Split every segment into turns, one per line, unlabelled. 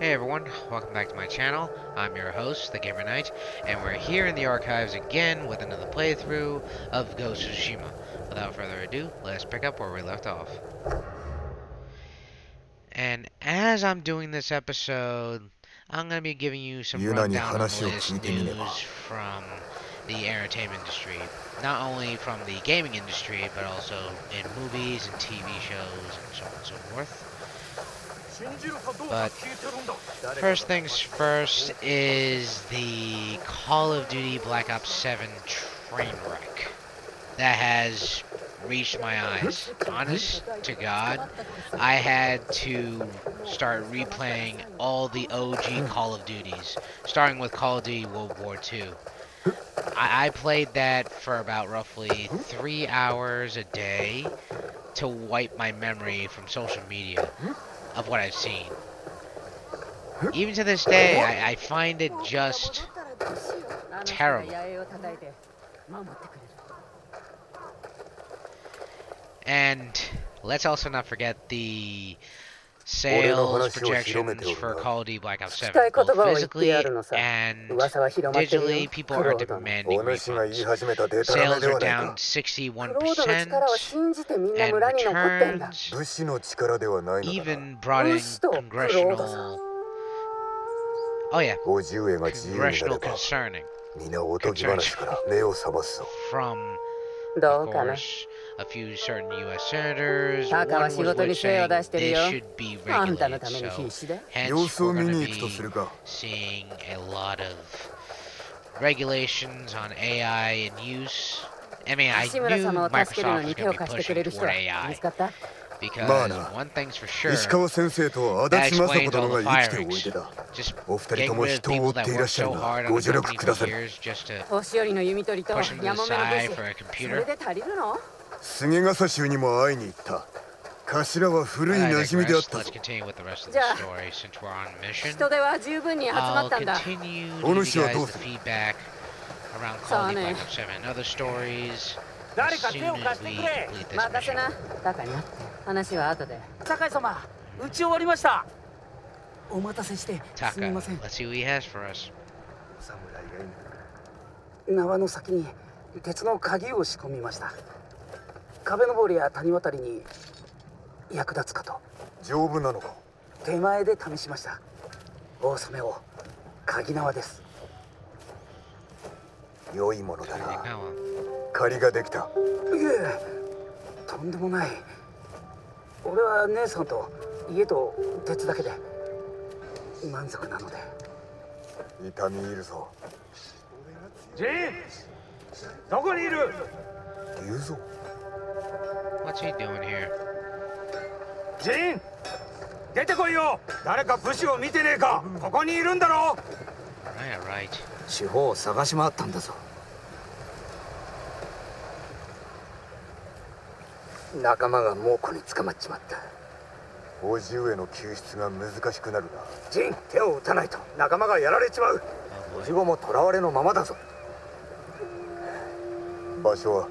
Hey everyone, welcome back to my channel. I'm your host, the Gamer Knight, and we're here in the archives again with another playthrough of Ghost of Tsushima. Without further ado, let's pick up where we left off. And as I'm doing this episode, I'm going to be giving you some rundown on the latest news from the entertainment industry. Not only from the gaming industry, but also in movies and TV shows and so on and so forth. But first things first is the Call of Duty Black Ops 7 train wreck that has reached my eyes. Honest to God, I had to start replaying all the OG Call of Duties, starting with Call of Duty World War II. I played that for about roughly 3 hours a day to wipe my memory from social media of what I've seen. Even to this day, I find it just terrible. And let's also not forget the sales projections for Call of Duty Black Ops 7. Both physically and digitally, people are demanding refunds. Sales are down 61%, and returns even brought in congressional... Oh yeah, congressional concerns from, of course, a few certain U.S. senators. One was saying this should be regulated, so hence we're going to be seeing a lot of regulations on AI and use. I mean, I knew Microsoft was going to be pushing toward AI, because one thing's for sure, that explains all the firings. Just getting rid of people that worked so hard on the company for years just to push them to the side for a computer. I digress. Let's continue with the rest of the story since we're on mission. I'll continue to give you guys the feedback around Call of Duty Black Ops 7 and other stories as soon as we complete this mission. Taka, let's see what he has for us.
縄の先に鉄の鍵を仕込みました。壁登りや谷渡りに役立つかと。丈夫なのか。手前で試しました。大染めを鍵縄です。良いものだな。借りができた。いえ、とんでもない。俺は姉さんと家と鉄だけで満足なので。痛み入るぞ。ジン、どこにいる？龍蔵。
What's he doing here?
ジン、出てこいよ。誰か武士を見てねえか。ここにいるんだろ。
Yeah, right.
四方を探し回ったんだぞ。仲間が猛虎に捕まっちまった。叔父上の救出が難しくなるな。ジン、手を打たないと仲間がやられちまう。叔父子も囚われのままだぞ。場所は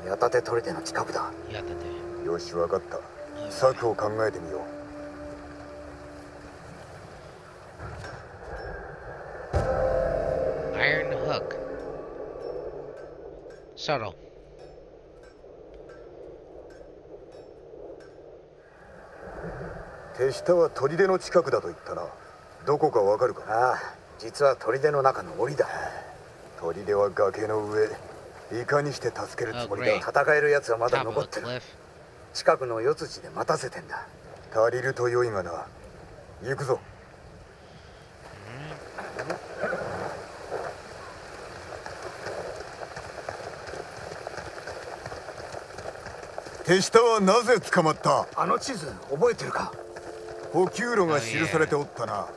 矢立砦の近くだ。よし、わかった。策を考えてみよ
う。Iron hook. Subtle.
手下は砦の近くだと言ったな。どこかわかるか？ああ、実は砦の中の檻だ。砦は崖の上。いかにして助けるつもりだ。戦えるやつはまだ残ってる。近くの四つで待たせてんだ。足りると良いがな。行くぞ。手下はなぜ捕まった？あの地図覚えてるか？補給路が記されておったな。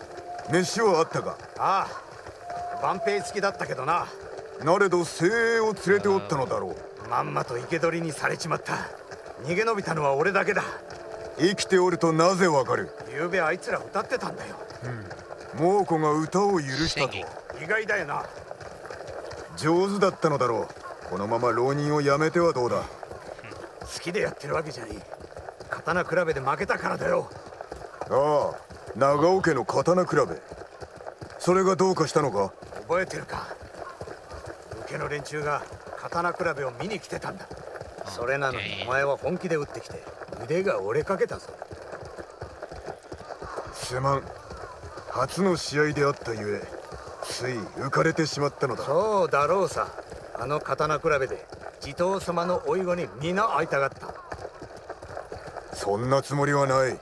飯はあったか？ああ、万兵付きだったけどな。なれど精鋭を連れておったのだろう。まんまと生け捕りにされちまった。逃げ延びたのは俺だけだ。生きておるとなぜわかる？ゆうべあいつら歌ってたんだよ。猛虎が歌を許したと。意外だよな。上手だったのだろう。このまま浪人をやめてはどうだ？好きでやってるわけじゃねえ。刀比べで負けたからだよ。ああ、長尾家の刀比べ。それがどうかしたのか？
覚えてるか？受けの連中が刀比べを見に来てたんだ。それなのにお前は本気で撃ってきて腕が折れかけたぞ。
すまん。初の試合であったゆえつい浮かれてしまったのだ。
そうだろうさ。あの刀比べで地頭様の甥子に皆会いたがった。
そんなつもりはない。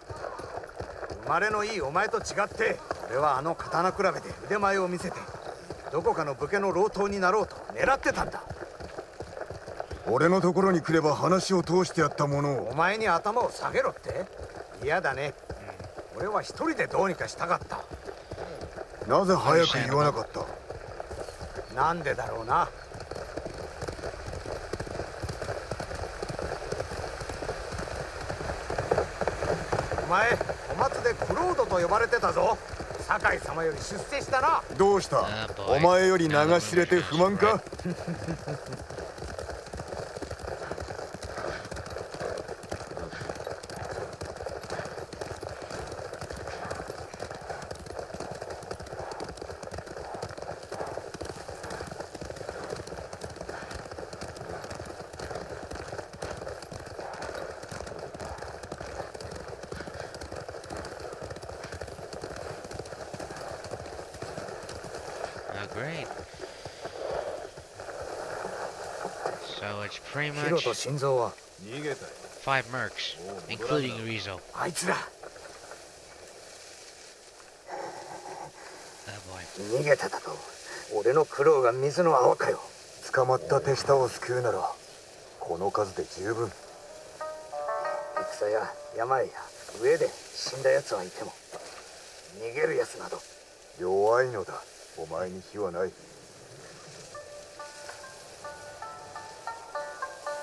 生まれのいいお前と違って俺はあの刀比べで腕前を見せてどこかの武家の老頭になろうと狙ってたんだ。
俺のところに来れば話を通してやったものを。
お前に頭を下げろって？嫌だね。俺は一人でどうにかしたかった。
なぜ早く言わなかった？
なんでだろうな。お前小松でクロードと呼ばれてたぞ。酒井様より出世したな。
どうした？お前より名が知れて不満か？Great.
So it's pretty
ヒロ
much
と心臓は
5 mercs, including Rizzo.
あいつだ。
Oh boy.
逃げただと。俺の苦労が水の泡かよ。
捕まった手下を救うならこの数で十分。
戦や病や上で死んだ奴はいても逃げる奴など。
弱いのだ。お前に非はない。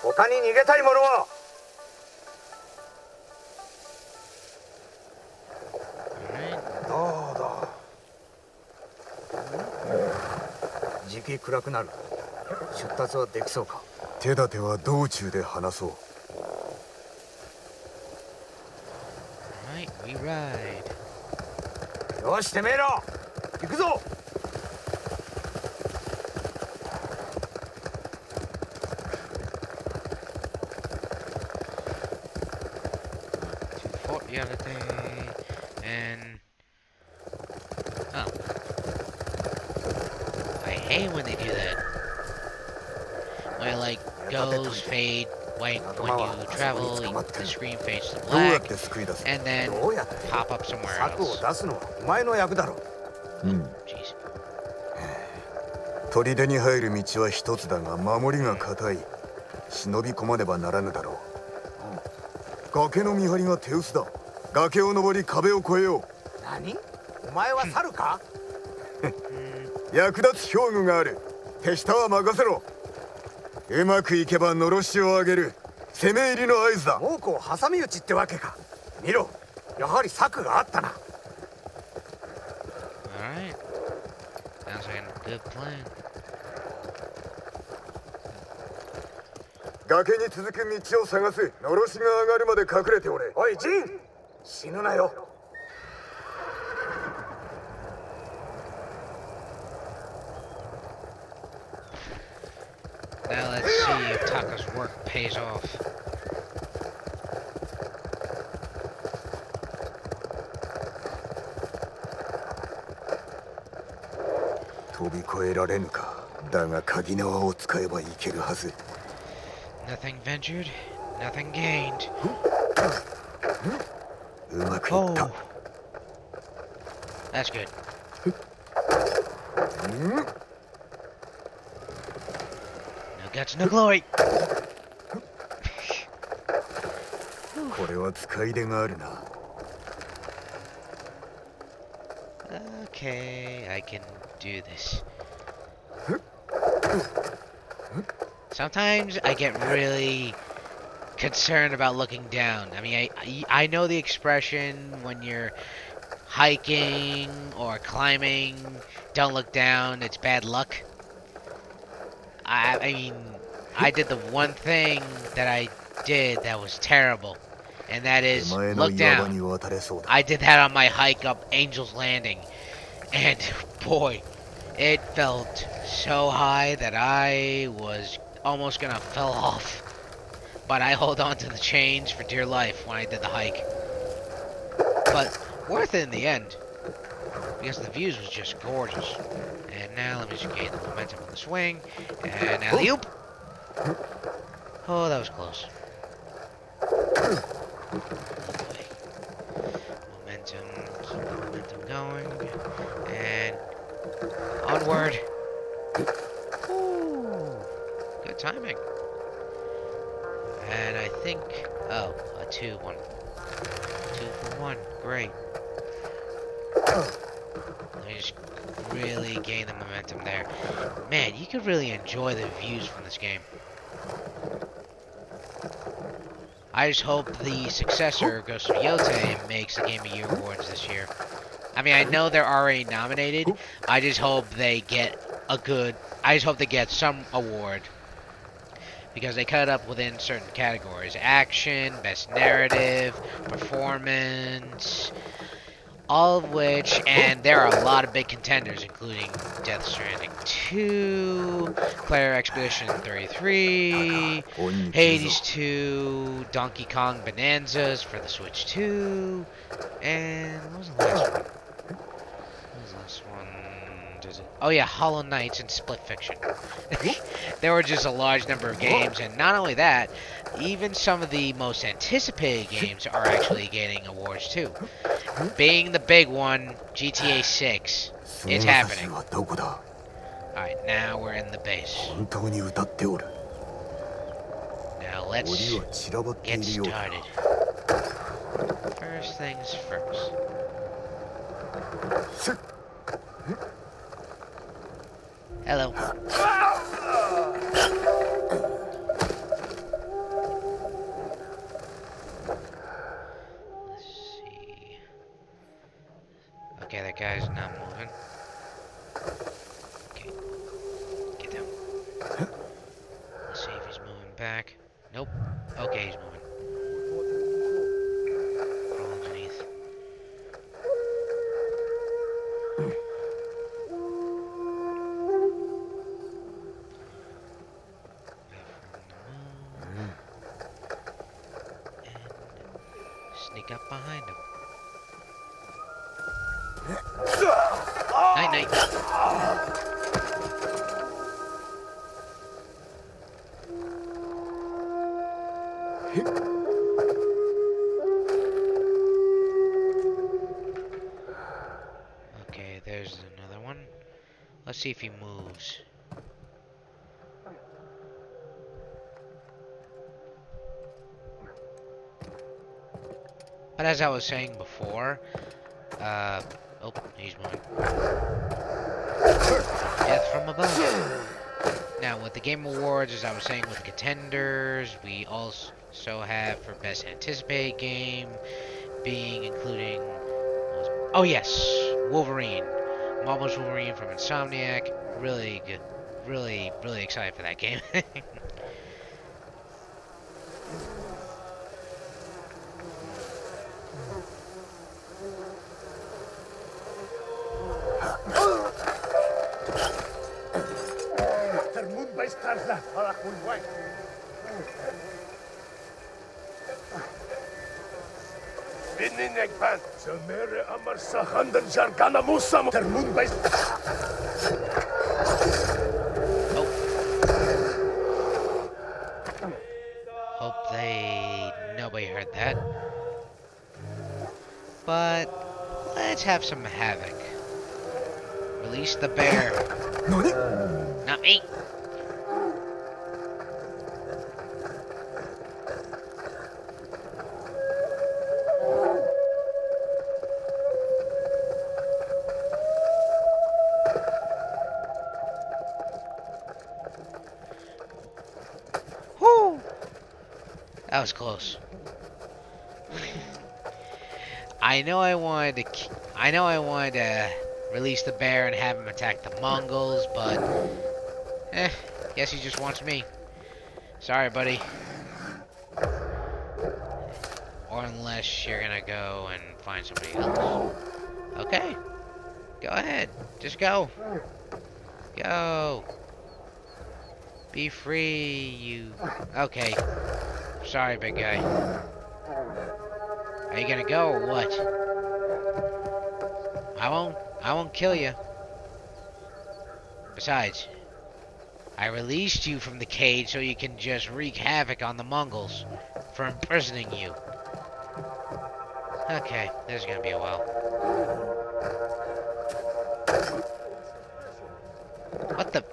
他に逃げたい者は？どうだ。時期暗くなる。出立はできそうか？
手立ては道中で話そう。
Alright, we ride.
よし、てめえら行くぞ。
Fort the other day, and oh, I hate when they do that. When it like goes fade white when you travel, the screen fades to
どうやっ
black,
て救い出す？
and then
どうやって
pop up somewhere
策を
else.
出すのはお前の役だろ。
うん。
Jeez.
砦に入る道は一つだが守りが固い。忍び込まねばならぬだろう。崖の見張りが手薄だ。崖を登り壁を越えよう。
何？お前は猿か？
役立つ兵具がある。手下は任せろ。うまくいけばのろしを上げる。攻め入りの合図だ。
猛虎挟み撃ちってわけか。見ろ、やはり策があったな。
Alright. Sounds like a good plan.
崖に続く道を探す。のろしが上がるまで隠れておれ。
おい、ジン！死ぬなよ。
Now let's see if Taka's work pays off.
飛び越えられぬか。だが鍵縄を使えばいけるはず。
Nothing ventured, nothing gained.
うまくいった。
Oh, that's good.
うん？
No guts, no glory.
これは使い出があるな。
Okay, I can do this. Sometimes I get really concerned about looking down. I mean, I know the expression when you're hiking or climbing, don't look down, it's bad luck. I mean, I did the one thing that I did that was terrible. and that is look down. I did that on my hike up Angel's Landing, and boy, it felt so high that I was almost gonna fell off. But I hold on to the chains for dear life when I did the hike. But worth it in the end, because the views was just gorgeous. And now let me just gain the momentum on the swing, and alley-oop. Oh, that was close. Oh boy. Momentum, keep the momentum going, and onward. Ooh, good timing. And I think, oh, a 2-1. 2-for-1, great. Let me just really gain the momentum there. Man, you could really enjoy the views from this game. I just hope the successor, Ghost of Tsushima, makes the Game of the Year awards this year. I mean, I know they're already nominated. I just hope they get I just hope they get some award. Because they cut it up within certain categories. Action, best narrative, performance, all of which, and there are a lot of big contenders, including Death Stranding 2, Player Expedition 33, Hades 2, Donkey Kong Bonanzas for the Switch 2, and what was the last one? What was the last one? Oh yeah, Hollow Knights and Split Fiction. There were just a large number of games, and not only that, even some of the most anticipated games are actually getting awards too. Being the big one, GTA 6. It's happening. Alright, now we're in the base. Now let's get started. First things first. Hello. Let's see. Okay, that guy's not moving. Okay. Get down. Let's see if he's moving back. Nope. Okay, he's moving. Crawl underneath. Sneak up behind him. Night night. Okay, there's another one. Let's see if he moves. But as I was saying before, oh, he's moving. Death from above. Now, with the Game Awards, as I was saying with contenders, we also have for Best Anticipated Game, being including, oh yes, Wolverine. Marvel's Wolverine from Insomniac. Really good. Really, really excited for that game. Hope nobody heard that. But let's have some havoc. Release the bear. Not me. Whoo! That was close. I know I wanted to release the bear and have him attack the Mongols, but guess he just wants me. Sorry, buddy. Or unless you're gonna go and find somebody else. Okay. Go ahead. Just go. Go. Be free, you... Okay. Sorry, big guy. Are you gonna go or what? I won't kill you. Besides, I released you from the cage so you can just wreak havoc on the Mongols for imprisoning you. Okay, this is gonna be a while. What the?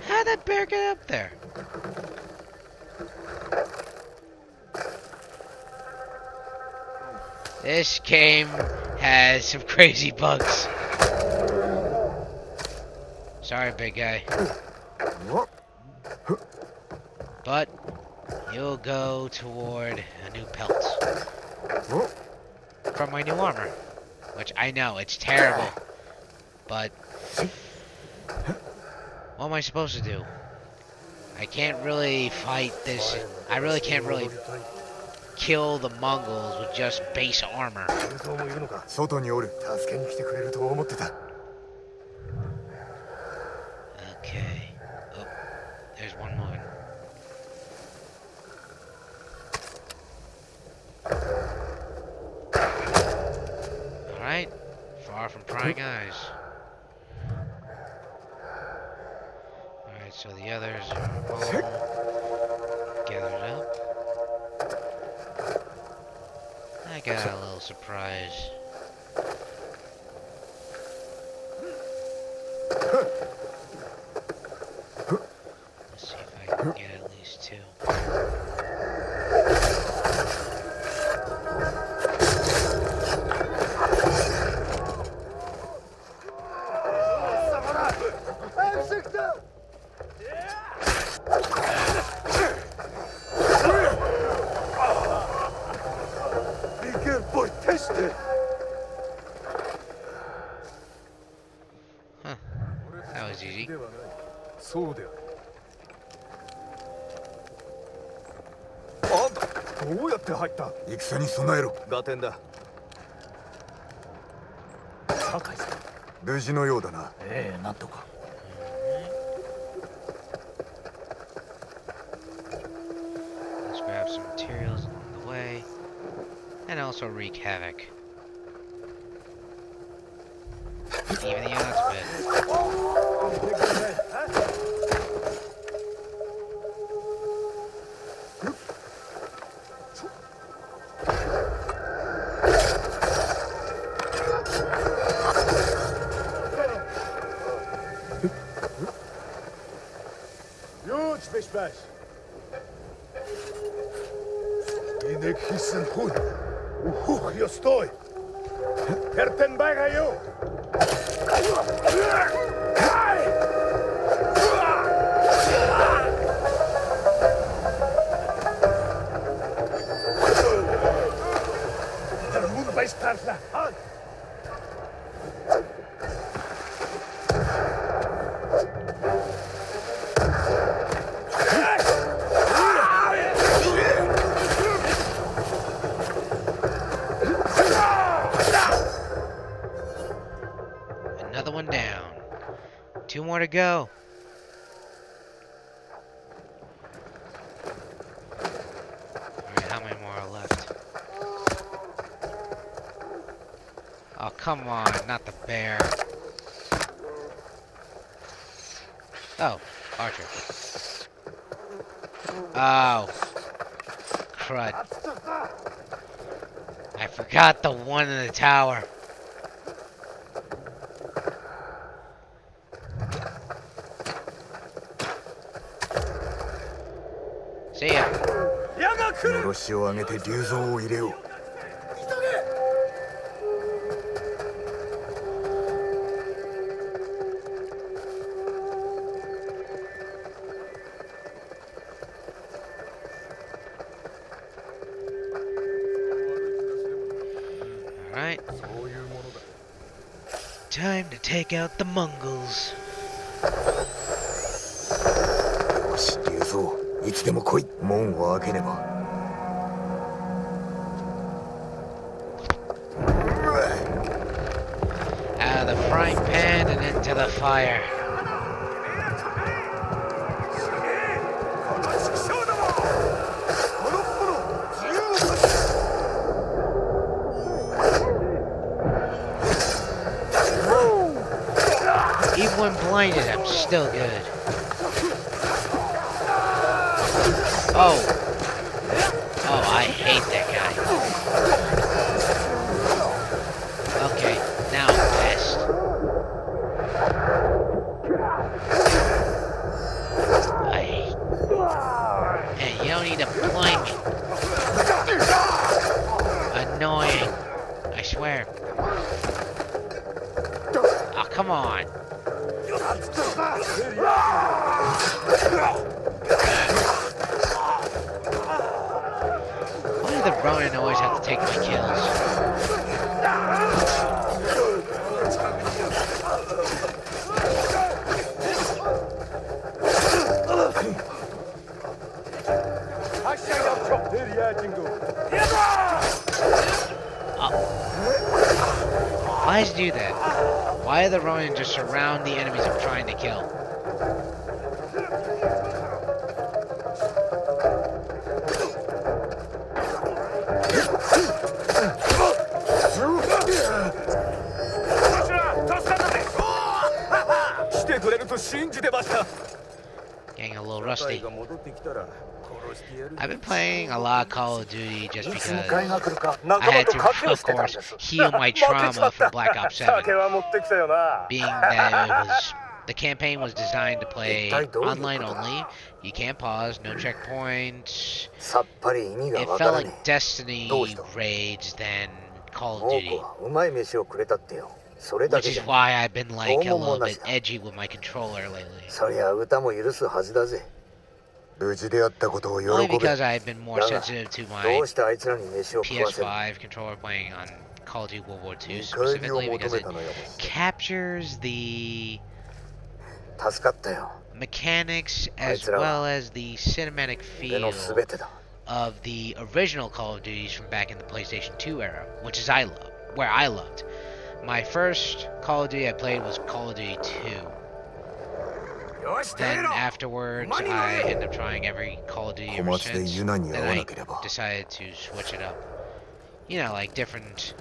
How'd that bear get up there? This game has some crazy bugs. Sorry, big guy. But you'll go toward a new pelt from my new armor. Which I know, it's terrible. But what am I supposed to do? I can't really fight this. I really can't really kill the Mongols with just base armor. Okay. Oh, there's one moving. Alright. Far from prying eyes. Alright, so the others are all gathered up. I got a little surprise. Let's see if I can get at least two. Huh. That was easy.
そうである。あんたどうやって入った？戦に備えろ。合点だ。酒井さん。無事のようだな。ええ、なんとか。
Let's grab some materials along the way, and also wreak havoc. Even the odds a bit.
Huge fish bash. Inek hissen goed. Hoe je stooi. Herten bij jou. Er moet bij starten.
Another one down. Two more to go. Alright, how many more are left? Oh, come on, not the bear. Oh, Archer. Oh. Crud. I forgot the one in the tower. See ya.
のろしを上げて竜蔵を入れよう。
Alright. Time to take out the Mongols.
よし、竜蔵、いつでも来い。門を開けねば。
the frying pan and into the fire. Even when blinded, I'm still good. Oh. Oh, I hate that guy. Okay, now I'm pissed. Hey, you don't need to blind me. Annoying. I swear. Oh, come on. Why do the Ronin always have to take my kills? Why does it do that? Why are the Ronin just surround the enemies I'm trying to kill? Getting a little rusty. I've been playing a lot of Call of Duty just because I had to, of course, heal my trauma from Black Ops 7. Being that the campaign was designed to play online only. You can't pause, no checkpoints. It felt like Destiny raids than Call of Duty. Which is why I've been like a little bit edgy with my controller lately. Only because I've been more sensitive to my PS5 controller playing on Call of Duty World War II specifically because it captures the mechanics as well as the cinematic feel of the original Call of Duties from back in the PlayStation 2 era, which is where I loved. My first Call of Duty I played was Call of Duty 2. Then afterwards, I ended up trying every Call of Duty ever since. Then I decided to switch it up. You know, like different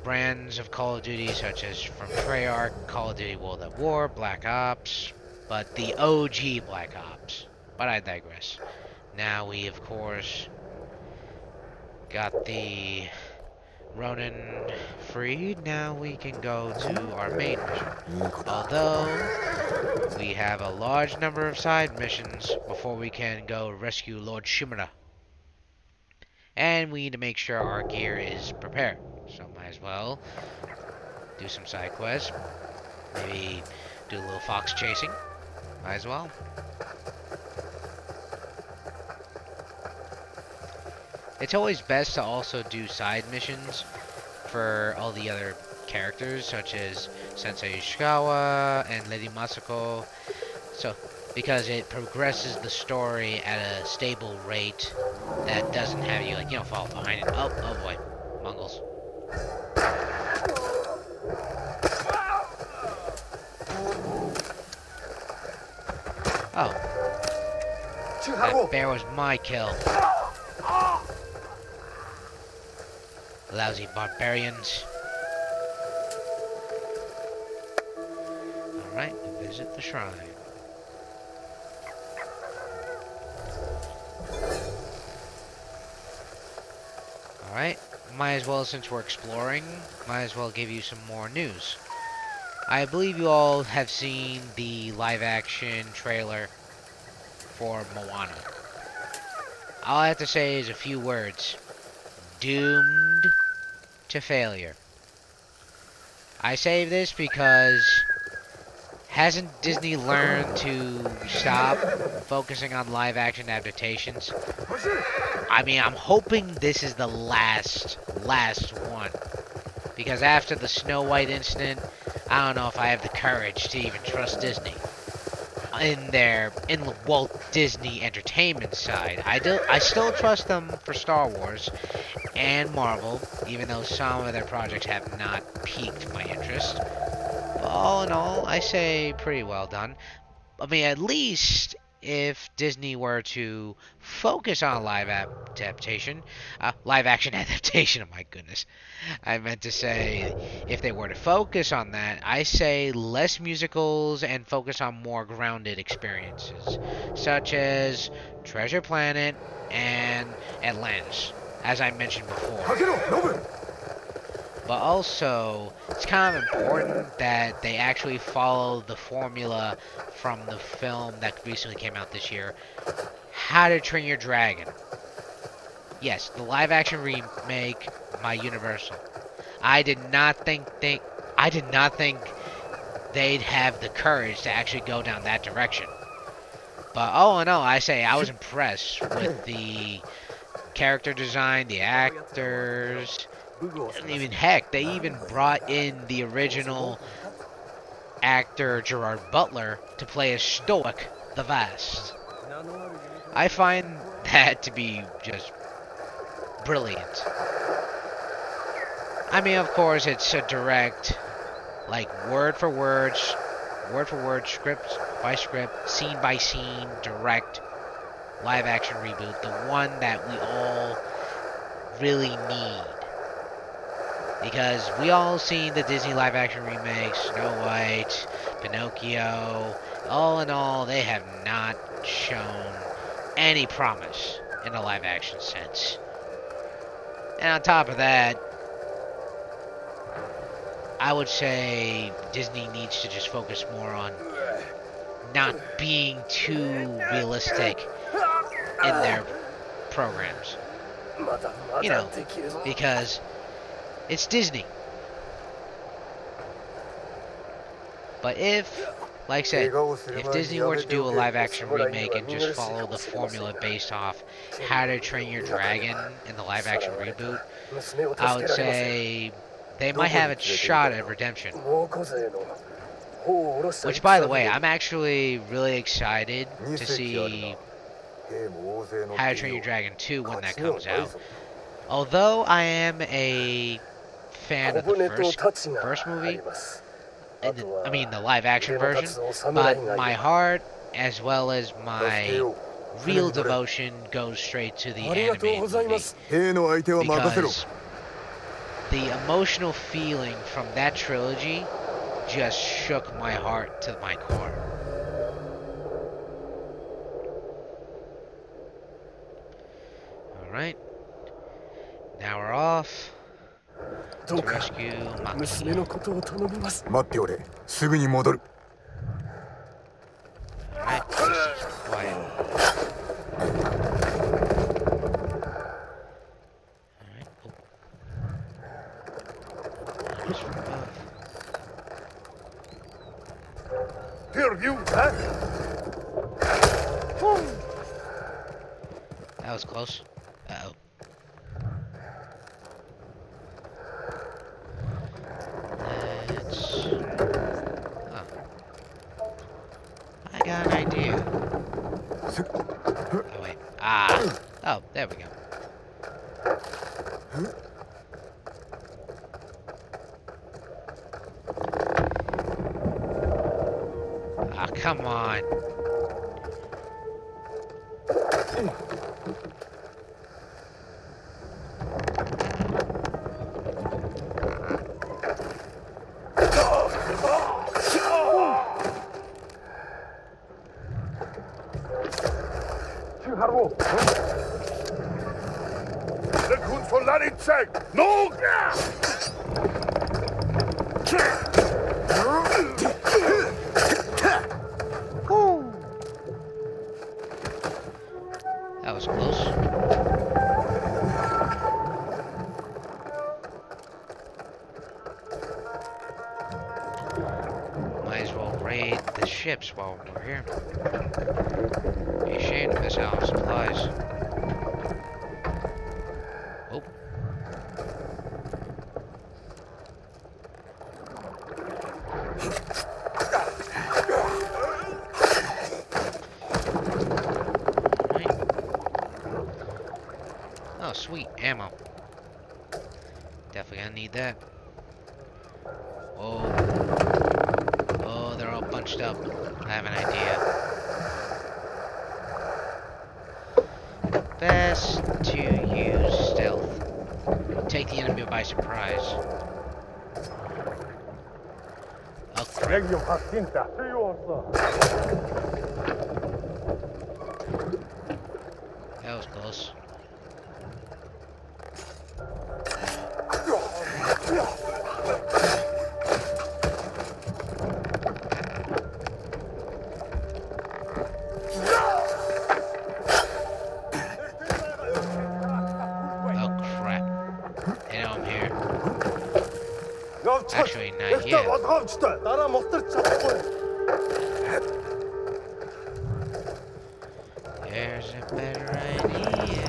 brands of Call of Duty, such as from Treyarch, Call of Duty World at War, Black Ops, but the OG Black Ops. But I digress. Now we, of course, got the Ronin freed. Now we can go to our main mission. Although we have a large number of side missions before we can go rescue Lord Shimura. And we need to make sure our gear is prepared. So might as well do some side quests. Maybe do a little fox chasing. Might as well. It's always best to also do side missions for all the other characters, such as Sensei Ishikawa and Lady Masako. So, because it progresses the story at a stable rate that doesn't have you, like, fall behind it. Oh boy. Mongols. Oh. That bear was my kill. Lousy barbarians. Alright, visit the shrine. Alright, might as well, since we're exploring, might as well give you some more news. I believe you all have seen the live-action trailer for Moana. All I have to say is a few words. Doomed to failure. I say this because hasn't Disney learned to stop focusing on live-action adaptations? I mean, I'm hoping this is the last one. Because after the Snow White incident, I don't know if I have the courage to even trust Disney. In the Walt Disney Entertainment side, I still trust them for Star Wars, and Marvel, even though some of their projects have not piqued my interest. But all in all, I say pretty well done. I mean, at least if Disney were to focus on live action adaptation, oh my goodness. I meant to say, if they were to focus on that, I say less musicals and focus on more grounded experiences, such as Treasure Planet and Atlantis, as I mentioned before. But also, it's kind of important that they actually follow the formula from the film that recently came out this year, How to Train Your Dragon. Yes, the live action remake by Universal. I did not think they'd have the courage to actually go down that direction. But all in all, I say I was impressed with the character design, the actors, and even heck, they even brought in the original actor Gerard Butler to play as Stoic the Vast. I find that to be just brilliant. I mean, of course, it's a direct, like word for word, script by script, scene by scene, direct live action reboot, the one that we all really need. Because we all seen the Disney live action remakes, Snow White, Pinocchio. All in all, they have not shown any promise in a live action sense. And on top of that, I would say Disney needs to just focus more on not being too realistic in their programs. You know, because it's Disney. But if, like I said, if Disney were to do a live action remake and just follow the formula based off How to Train Your Dragon in the live action reboot, I would say they might have a shot at redemption. Which, by the way, I'm actually really excited to see How to Train Your Dragon 2 when that comes out. Although I am a fan of the first movie, the live action version, but my heart as well as my real devotion goes straight to the animated movie. Because the emotional feeling from that trilogy just shook my heart to my core. Alright. Now we're off to rescue Maki.
待っておれ、すぐに戻る。
Alright, just quiet. Alright, oh. Just from above. That was close. Uh-oh. I got an idea. Oh, wait. Ah. Oh, there we go. Ah, come on.
No!
That was close. Might as well raid the ships while we're here. Be ashamed to miss out on supplies. Oh. Right. Oh, sweet ammo. I need that. Oh. Oh, they're all bunched up. I have an idea. Best to use stealth. Take the enemy by surprise. Oh crap. That was close. Oh crap. They know I'm here. Actually, not yet. There's a better idea.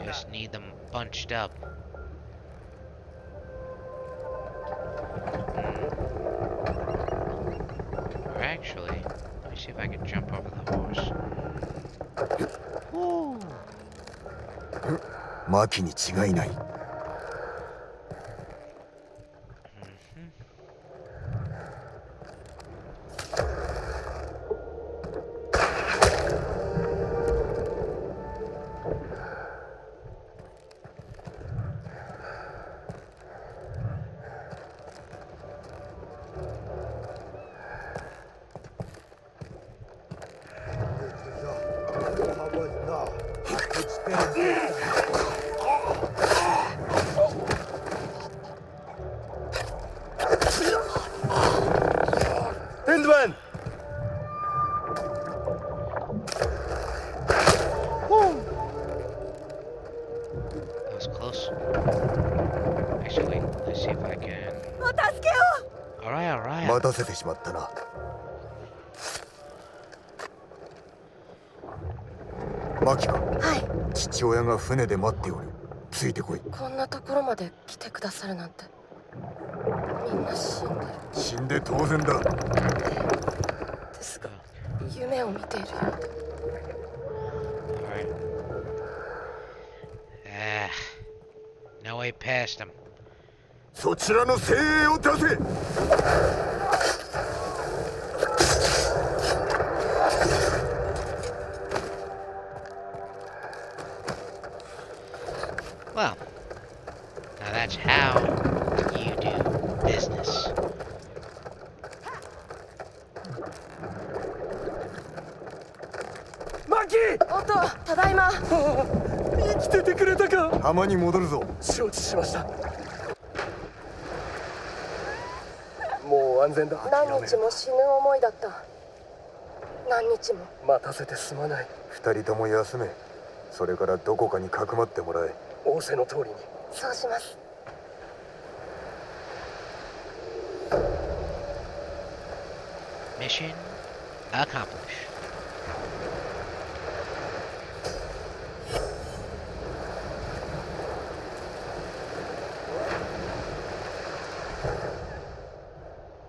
Just need them bunched up. Or actually, let me see if I can jump over the horse. Woo!
マキに違いない。
Hindman!
That was close. Actually, let's see if I can. Alright, alright.
待たせてしまったな。マキか。
はい。
父親が船で待っておる。ついてこい。
こんなところまで来てくださるなんて。みんな死んでる。
死んで当然だ。
ですが、夢を見ているようで。
Alright. No way past them.
そちらの精鋭を出せ。
Well, now that's how you do business.
Maki!
おっと、ただいま。
生きててくれたか。
浜に戻るぞ。
承知しました。もう安全だ。
何日も死ぬ思いだった。何日も。
待たせてすまない。
二人とも休め。それからどこかにかくまってもらえ。
仰せの通りに。
そうします。
Mission accomplished.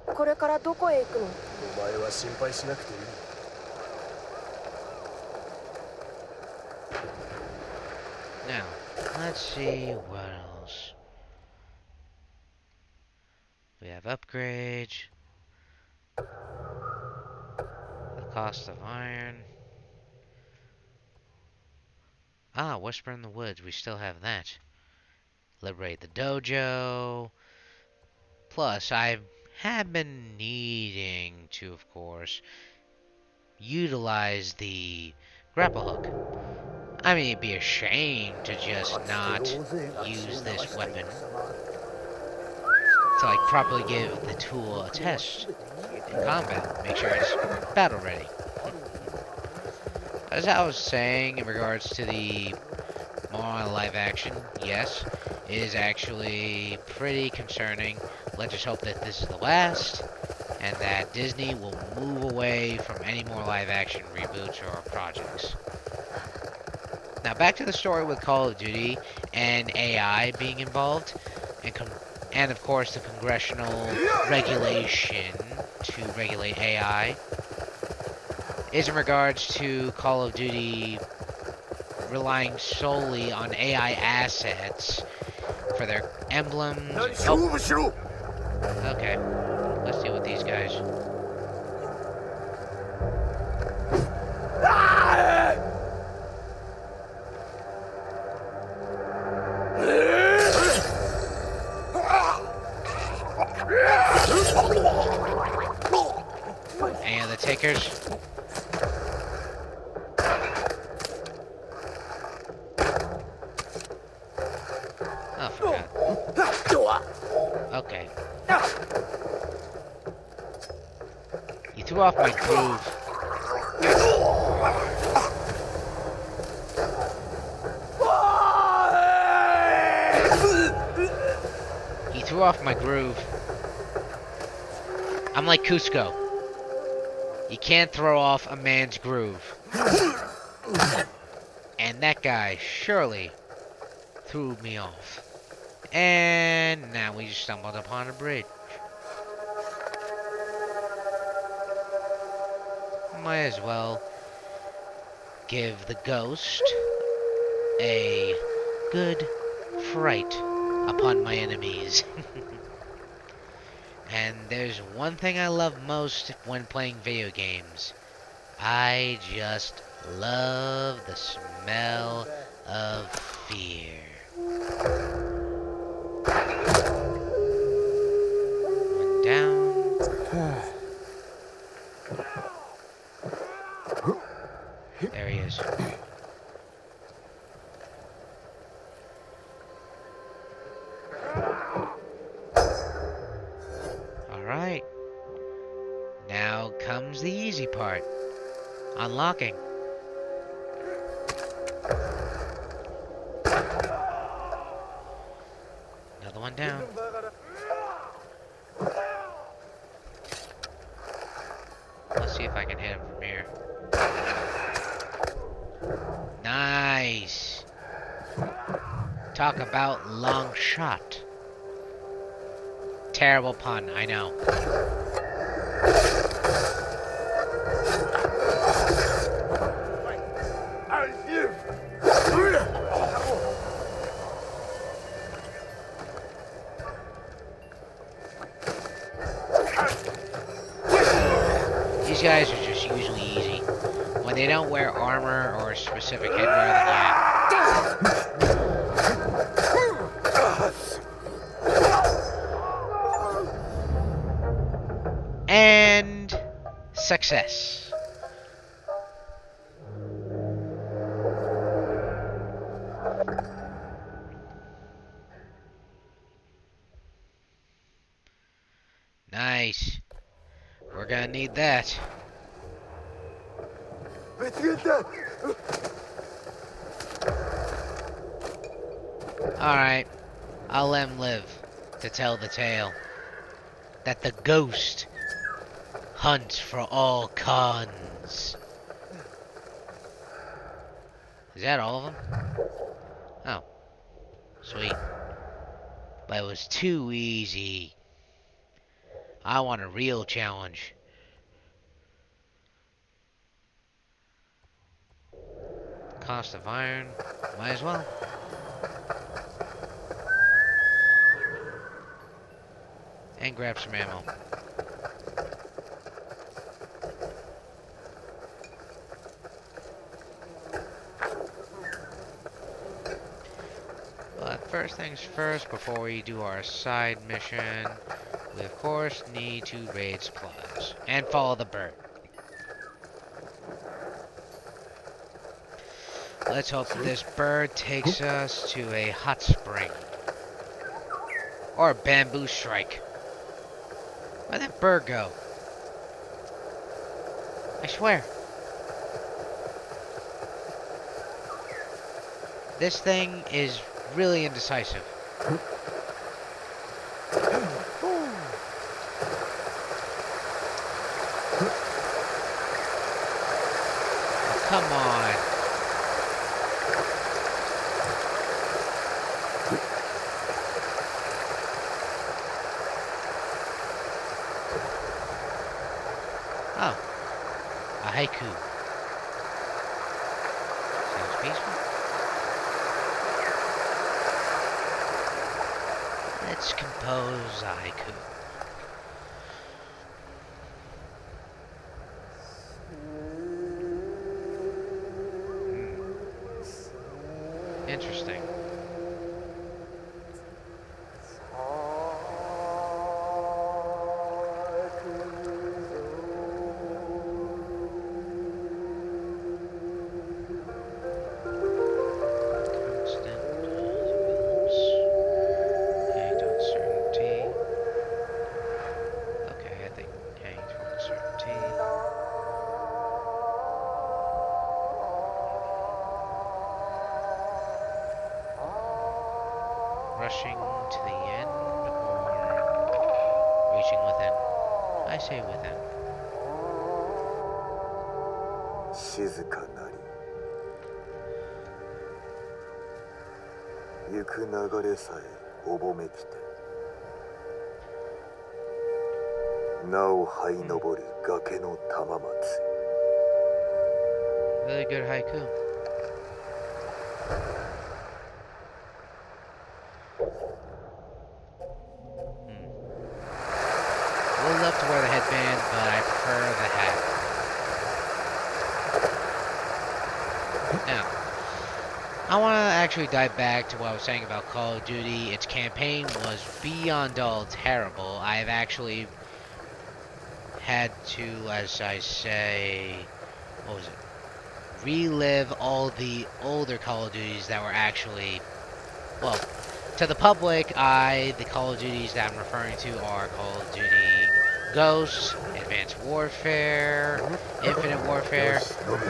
Now, これからどこへ行くの？
お前は心配しなくていい。
Now, let's see what else. We have upgrades. The cost of iron. Ah, Whisper in the Woods. We still have that. Liberate the dojo. Plus, I have been needing to, of course, utilize the grapple hook. I mean, it'd be a shame to just not use this weapon. To, like, properly give the tool a test in combat. Make sure it's battle ready. As I was saying in regards to the more live action, yes, it is actually pretty concerning. Let's just hope that this is the last, and that Disney will move away from any more live action reboots or projects. Now back to the story with Call of Duty and AI being involved, and of course the congressional regulation to regulate AI is in regards to Call of Duty relying solely on AI assets for their emblems. Oh. Okay, let's deal with these guys. Any of the takers? Oh, forgot. Okay. You threw off my groove. He threw off my groove. I'm like Cusco. You can't throw off a man's groove. And that guy surely threw me off. And now we just stumbled upon a bridge. Might as well give the ghost a good fright upon my enemies. And there's one thing I love most when playing video games. I just love the smell of fear. One down. There he is. Alright. Now comes the easy part. Unlocking. Another one down. Let's see if I can hit him from here. Nice. Talk about long shot. Terrible pun, I know. These guys are just usually easy. When they don't wear armor or specific headwear, then yeah. And success. Nice. We're gonna need that. Alright. I'll let him live to tell the tale that the ghost hunts for all Khans. Is that all of them? Oh. Sweet. But it was too easy. I want a real challenge. Cost of iron. Might as well. And grab some ammo. But first things first, before we do our side mission, we of course need to raid supplies. And follow the bird. Let's hope that this bird takes us to a hot spring. Or a bamboo strike. Where'd that bird go? I swear. This thing is really indecisive. Oh, come on. Oh, a haiku. Sounds peaceful. Let's compose a haiku. Interesting. Constant thrills. Hanged uncertainty. Okay, I think hanged from uncertainty. Rushing to the end or reaching within? I say within.
静かなり行く流れさえおぼめきてなお這い登る崖の玉松
Really good haiku. I would love to wear the headband, but I prefer the hat. Now, I want to actually dive back to what I was saying about Call of Duty. Its campaign was beyond all terrible. I've actually had to, as I say, what was it? Relive all the older Call of Duties that were actually, well, to the public, the Call of Duties that I'm referring to are Call of Duty Ghosts, Advanced Warfare, Infinite Warfare.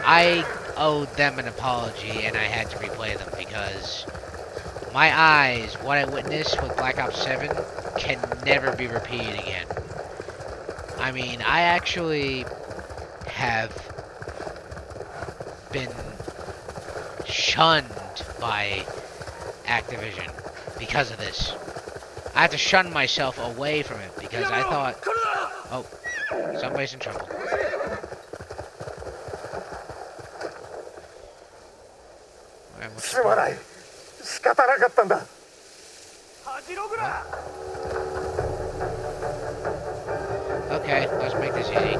I owed them an apology and I had to replay them because my eyes, what I witnessed with Black Ops 7 can never be repeated again. I mean, I actually have been shunned by Activision because of this. I had to shun myself away from it because I thought, oh, somebody's in trouble. Okay, let's make this easy.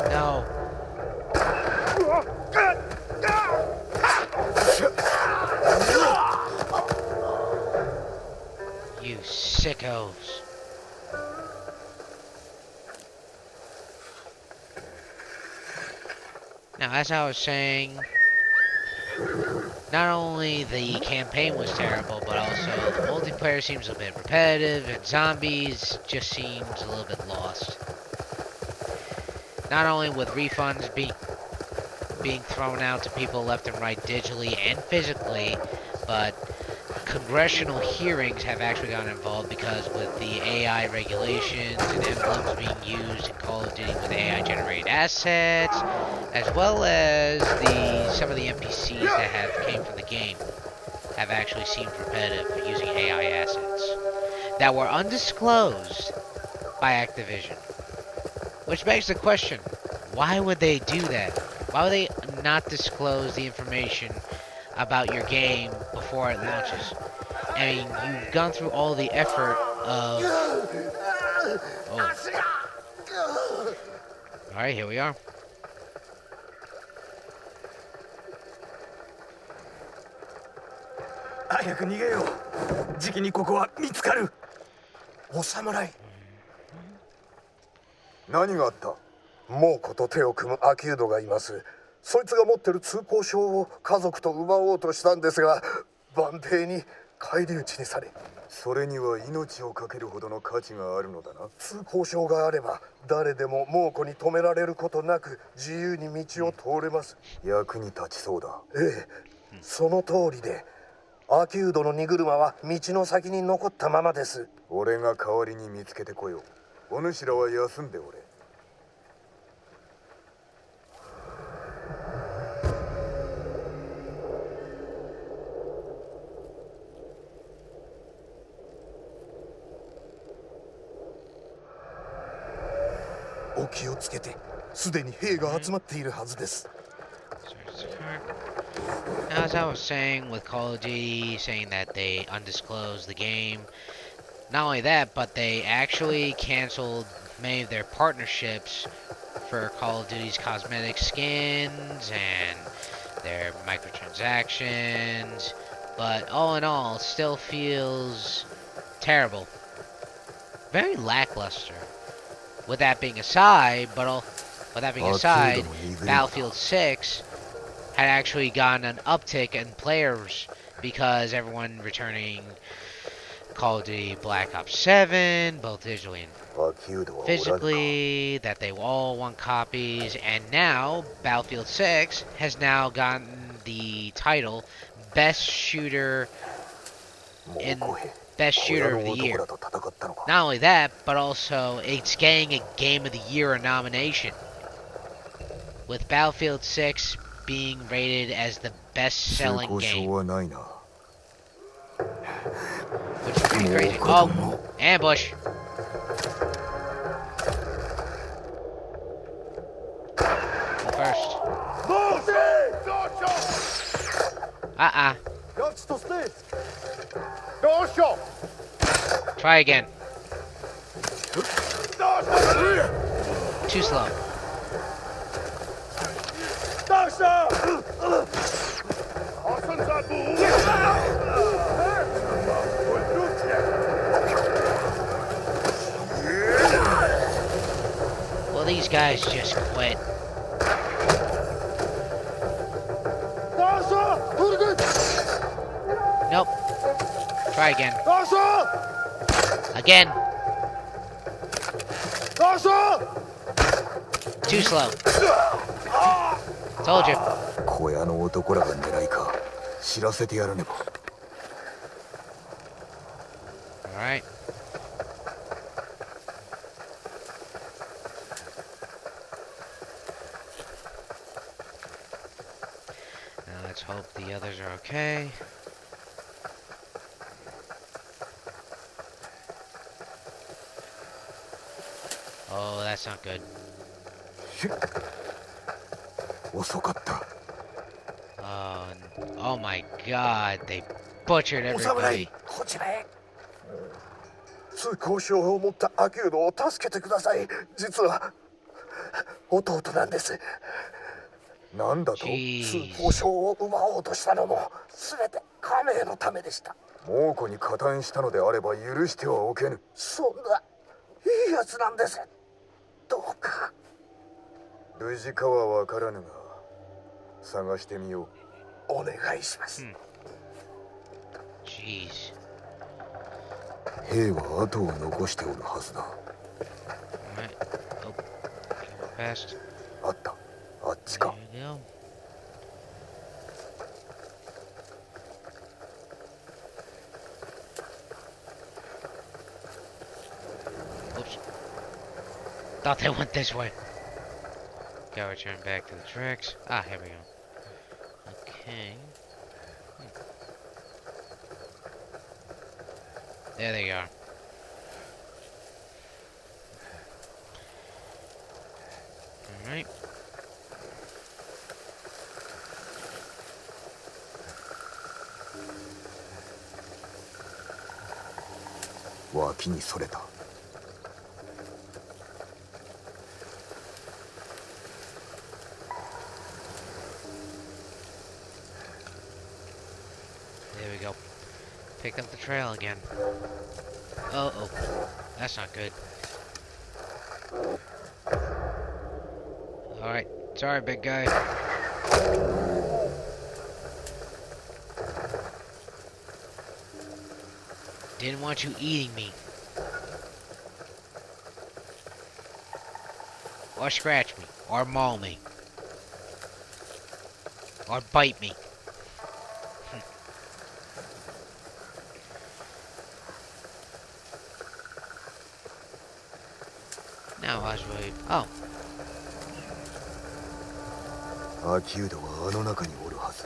No. You sickos. Now, as I was saying, not only the campaign was terrible, but also the multiplayer seems a bit repetitive, and zombies just seems a little bit lost. Not only with refunds being thrown out to people left and right digitally and physically, but congressional hearings have actually gotten involved because with the AI regulations and emblems being used in Call of Duty with AI generated assets, as well as some of the NPCs that have came from the game have actually seemed repetitive for using AI assets that were undisclosed by Activision. Which begs the question, why would they do that? Why would they not disclose the information about your game before it launches? I mean, you've gone through all the effort of... Oh. Alright, here we are.
お侍何があった？猛虎と手を組むアキュードがいます。そいつが持ってる通行証を家族と奪おうとしたんですが、万兵に返り討ちにされ。それには命を懸けるほどの価値があるのだな。通行証があれば誰でも猛虎に止められることなく自由に道を通れます。役に立ちそうだ。ええ、その通りで。アキュードの荷車は道の先に残ったままです。俺が代わりに見つけてこよう。お主らは休んでおれ。お気をつけて。すでに兵が集まっているはずです。
As I was saying with Call of Duty, saying that they undisclosed the game, not only that, but they actually canceled many of their partnerships for Call of Duty's cosmetic skins and their microtransactions. But all in all, it still feels terrible. Very lackluster. With that being aside, Battlefield 6 had actually gotten an uptick in players because everyone returning Call of Duty Black Ops 7, both digitally and physically, that they all want copies, and now Battlefield 6 has now gotten the title Best Shooter in Best Shooter of the Year. Not only that, but also it's getting a Game of the Year nomination, with Battlefield 6 being rated as the best-selling game, which is pretty crazy. Oh, ambush! Go first. Try again. Too slow. Well, these guys just quit. Nope. Try again. Again. Too slow. Told you. Alright. Now let's hope the others are okay. Oh, that's not good. Oh my god, they butchered everybody.
通行証を持ったアキュードを助けてください。実は弟なんです。なんだと？通行証を奪おうとしたのも全て家名のためでした。猛虎に加担したのであれば許してはおけぬ。そんないいやつなんです。どうか。無事かはわからぬが探してみよう。お願いします。
Jeez.
兵は後を残しておるはずだ。あった。あっちか。
Oops. Thought they went this way. Gotta return back to the tracks. Ah, here we go. Okay. There they are. Alright. There we go. Pick up the trail again. Uh-oh. That's not good. Alright. Sorry, big guy. Didn't want you eating me. Or scratch me. Or maul me. Or bite me. Now I was really... Oh.
アキュードはあの中におるはず。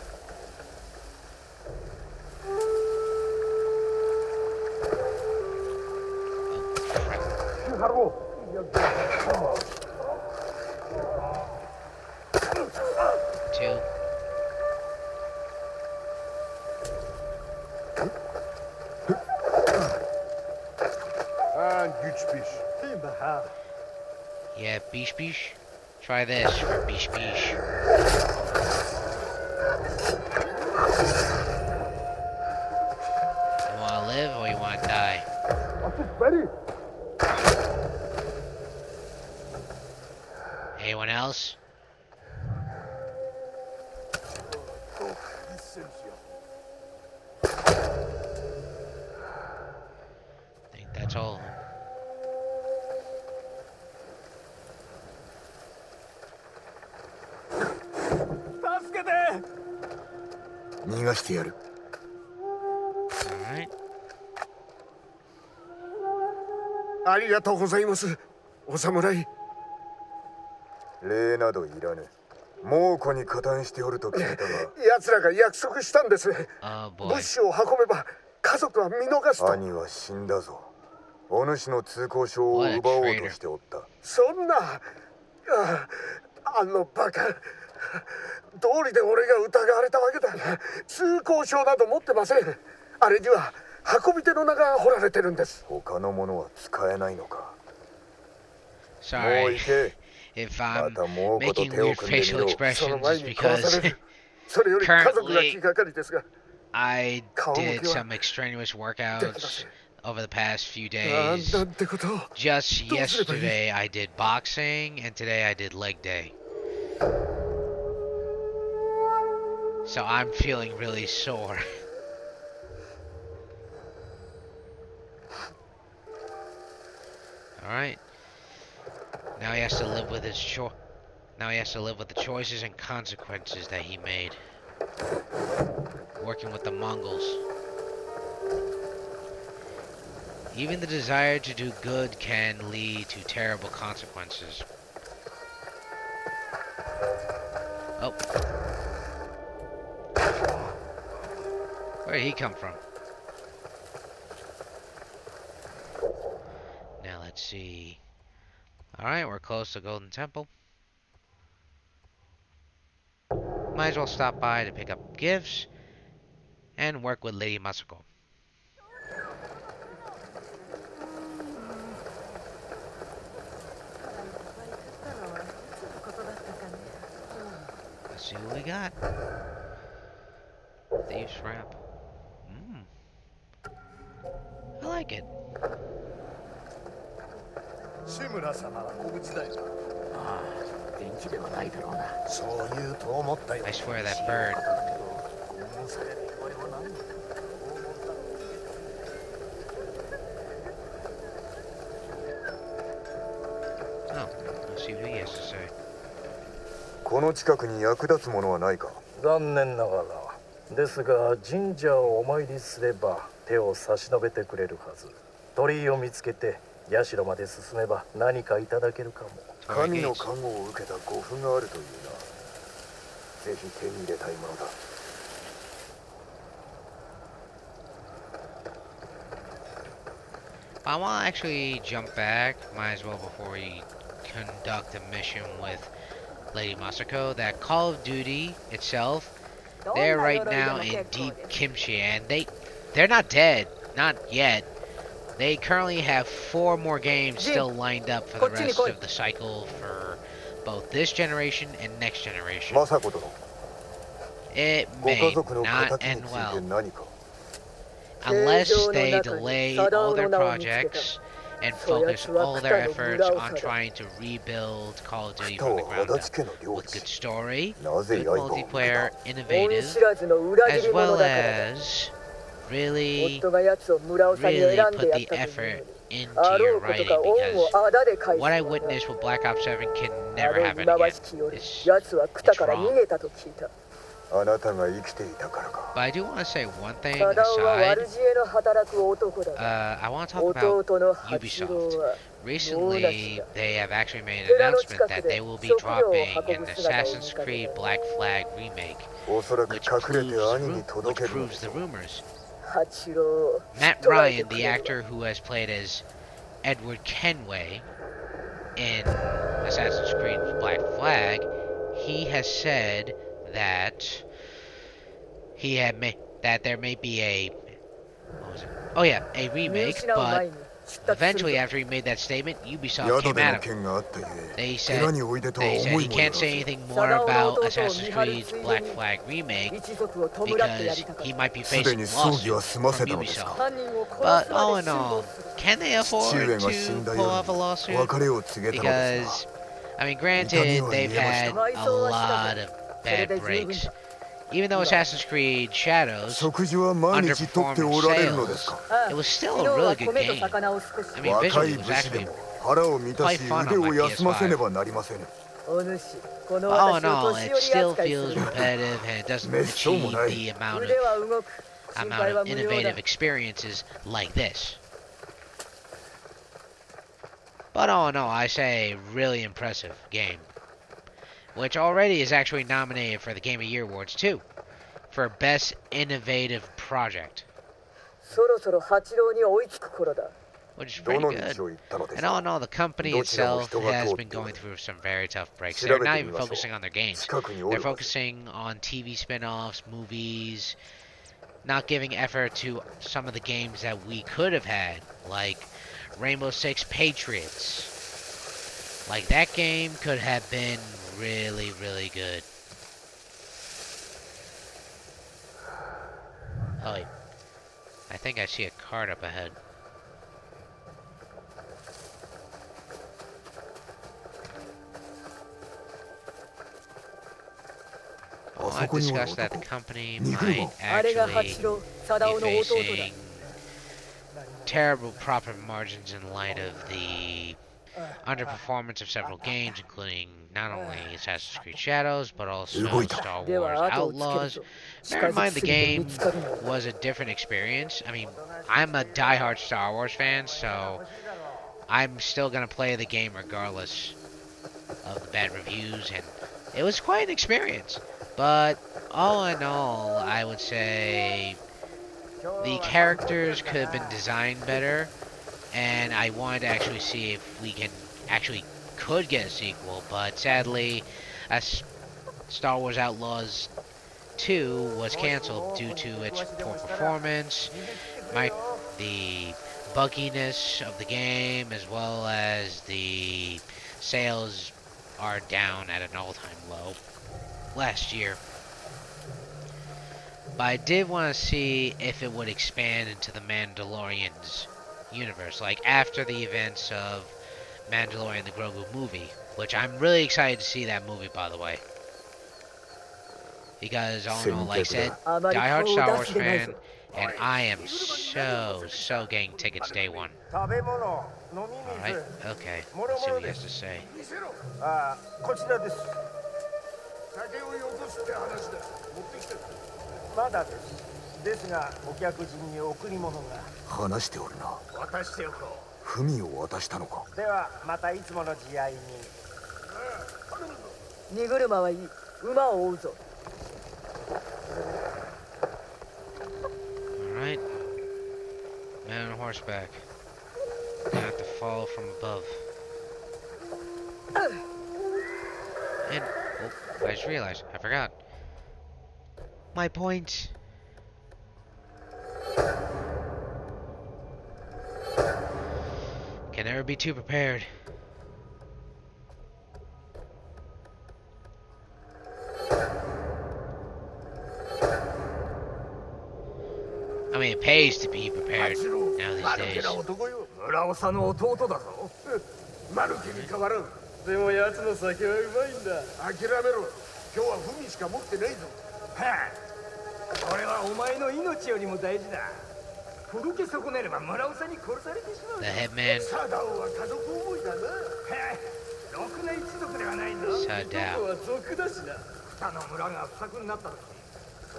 Yeah, bish bish. Try this for bish bish. You wanna live or you wanna die? Anyone else? I think that's all of them.
助けて逃がしてやる
Alright.
ありがとうございますお侍礼などいらぬ猛虎に加担しておると聞いたが奴らが約束したんです
Oh
物
boy.
資を運べば家族は見逃すと兄は死んだぞお主の通行証を奪おうとしておったそんなあのバカ道理で俺が疑われたわけだ通行証など持ってませんあれには運び手の名が彫られてるんです他のものは使えないのか
Sorry if I'm making weird facial expressions, it's because currently I did some extraneous workouts over the past few days. Just yesterday I did boxing and today I did leg day. So I'm feeling really sore. Alright. Now he has to live with his the choices and consequences that he made. Working with the Mongols. Even the desire to do good can lead to terrible consequences. Oh. Where did he come from? Now let's see. Alright, we're close to Golden Temple. Might as well stop by to pick up gifts and work with Lady Masako. Let's see what we got. Thieves wrap. I like it.
Shimura 様はご無事だよ。ああ、元気ではないだろうな。そう言うと思ったよ。
I swear that bird. Oh, let's see what he has to say.
この近くに役立つものはないか
残念ながら。ですが神社をお参りすれば手を差し伸べてくれるはず。鳥居を見つけて。社まで進めば何かいただけるかも。
神の加護を受けた護符があるというな。ぜひ手に入れたいものだ。
I want to actually jump back, might as well before we conduct a mission with Lady Masako, that Call of Duty itself, they're right now in deep kimchi, and they're not dead, not yet. They currently have 4 more games still lined up for the rest of the cycle for both this generation and next generation. It may not end well. Unless they delay all their projects and focus all their efforts on trying to rebuild Call of Duty from the ground up. With good story, good multiplayer, innovative, as well as really put the effort into your writing, because what I witnessed with Black Ops 7 can never happen again. It's wrong. But I do want to say one thing aside. I want to talk about Ubisoft. Recently, they have actually made an announcement that they will be dropping an Assassin's Creed Black Flag remake, which proves the rumors. Matt Ryan, the actor who has played as Edward Kenway in Assassin's Creed Black Flag, he has said that that there may be a a remake, but Eventually, after he made that statement, Ubisoft came at him. They said he can't say anything more about Assassin's Creed Black Flag Remake because he might be facing a lawsuit from Ubisoft. But all in all, can they afford to pull off a lawsuit? Because, I mean, granted, they've had a lot of bad breaks. Even though Assassin's Creed Shadows underperformed in sales, it was still a really good game. I mean, visually, it was actually quite fun on my PS5. But all in all, it still feels repetitive and it doesn't achieve the amount of innovative experiences like this. But all in all, I say really impressive game, which already is actually nominated for the Game of the Year awards too, for Best Innovative Project, which is pretty good. And all in all, the company itself has been going through some very tough breaks. They're not even focusing on their games. They're focusing on TV spin-offs, movies, not giving effort to some of the games that we could have had, like Rainbow Six Patriots. Like, that game could have been really, really good. Oh, wait. I think I see a card up ahead. I've discussed that the company might actually be facing terrible profit margins in light of the underperformance of several games, including not only Assassin's Creed Shadows, but also Star Wars Outlaws. Bear in mind the game was a different experience. I mean, I'm a diehard Star Wars fan, so I'm still going to play the game regardless of the bad reviews, and it was quite an experience. But all in all, I would say the characters could have been designed better, and I wanted to actually see if we could get a sequel, but sadly, as Star Wars Outlaws 2 was canceled due to its poor performance, the bugginess of the game, as well as the sales are down at an all-time low last year. But I did want to see if it would expand into the Mandalorian's universe, like after the events of Mandalorian the Grogu movie, which I'm really excited to see that movie, by the way. Because all in all, like I said, diehard Star Wars fan, and I am so getting tickets day one. Alright, okay, let's see what he has to say.
まだです。ですがお客人に贈り物が。話しておるな。渡しておこう。文を渡したのか。ではまたいつもの試合に。荷車はいい。馬を追うぞ。
Alright. Man on horseback. Gonna have to fall from above. And oh, I just realized I forgot. My points. Can never be too prepared. I mean, it pays to be prepared now these days.
でも奴の酒はうまいんだ。諦めろ。今日は文しか持ってないぞ。はあ。これはお前の命よりも大事だ。届け損ねれば村長に殺されてしまう。
The headman.
サダオは家族思いだな。へえ。ろくな一族ではないぞ。
サダオ。
は族だしな。北の村が不作になった時、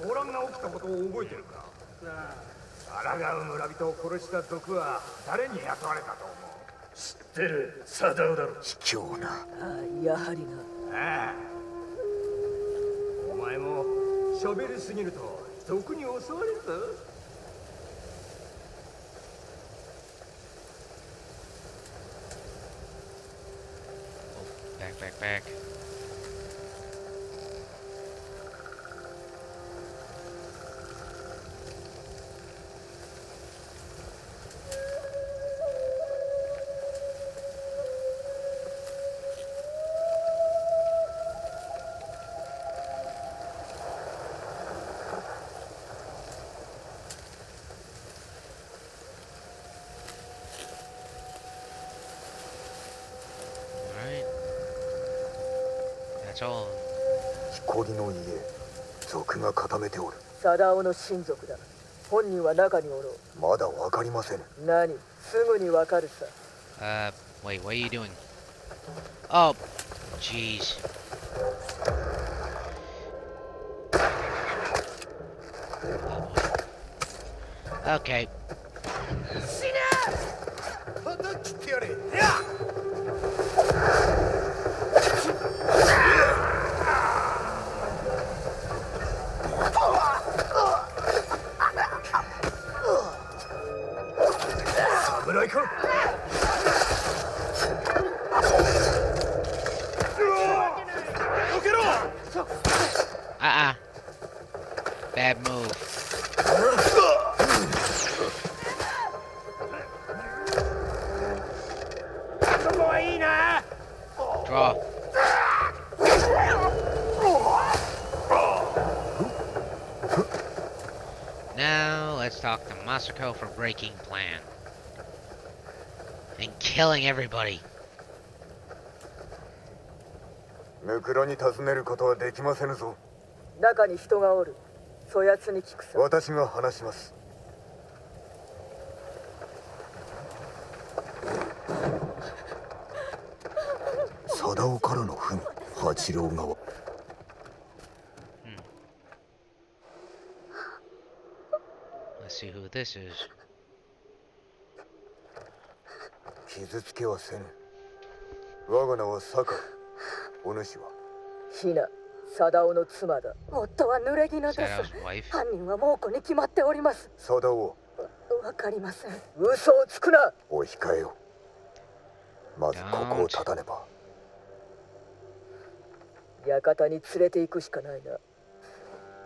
騒乱が起きたことを覚えてるか。抗う村人を殺した族は誰に雇われたと思う。 知ってる、サダオだろ。卑怯な。ああ、やはりな。ああ。お前もしょべりすぎると賊に襲われるぞ。
Back. That's all.
木の家族が固めておる。
貞夫の親族だ。本人は中におろう。
まだわかりませぬ。
何？すぐにわかるさ。
Wait, what are you doing? Oh, jeez. Okay.
死ね！まだ切ってやれ。侍か。どけろ。
Bad move. Draw. Now let's talk to Masako for breaking plan. And killing everybody.
ムクロに尋ねることはできませぬぞ。
中に人がおる。そやつに聞くさ。
私が話します。貞夫からの文、八郎側。
Let's see who this is.
傷つけはせぬ。我が名は坂。お主は
ひな、貞夫の妻だ。夫は濡れ衣です。
Sadao's wife.
犯人は猛虎に決まっております。
貞夫。
わかりません。嘘をつくな。
お控えよ。まずここを立たねば。
館に連れて行くしかないな。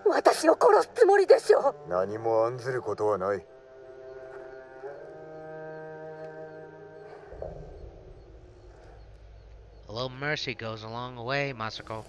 私を殺すつもりでしょう。
何も案ずることはない。
A little mercy goes a long way, Masako.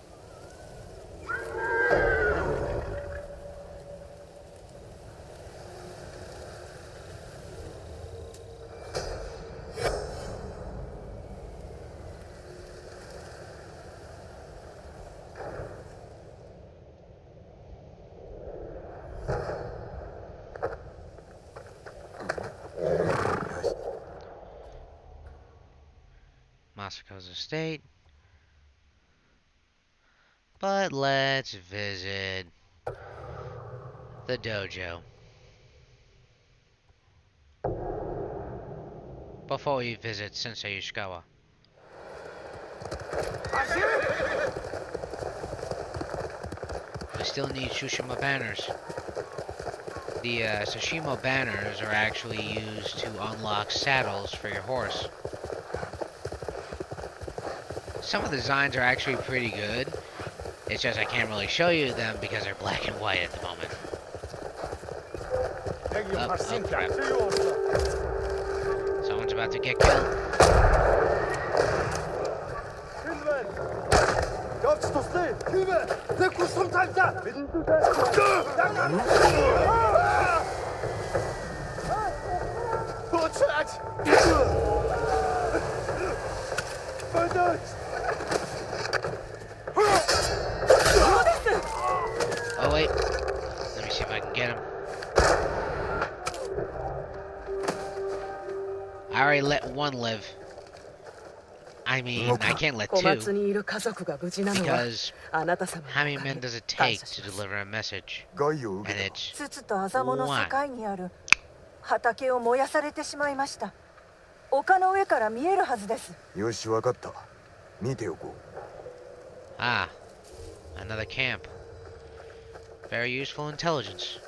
Masako's estate. But let's visit the dojo. Before we visit Sensei Yoshikawa. We still need Tsushima banners. The Tsushima banners are actually used to unlock saddles for your horse. Some of the designs are actually pretty good. It's just I can't really show you them because they're black and white at the moment. Oh crap. Someone's about to get killed. Oh wait, let me see if I can get him. I already let one live. I mean, I can't let two. Because how many men does it take to deliver a message? And it's
筒とアザモの境にある畑を燃やされてしまいました。丘の上から見えるはずです。
よし、わかった。見ておこう。
Ah, another camp. Very useful intelligence.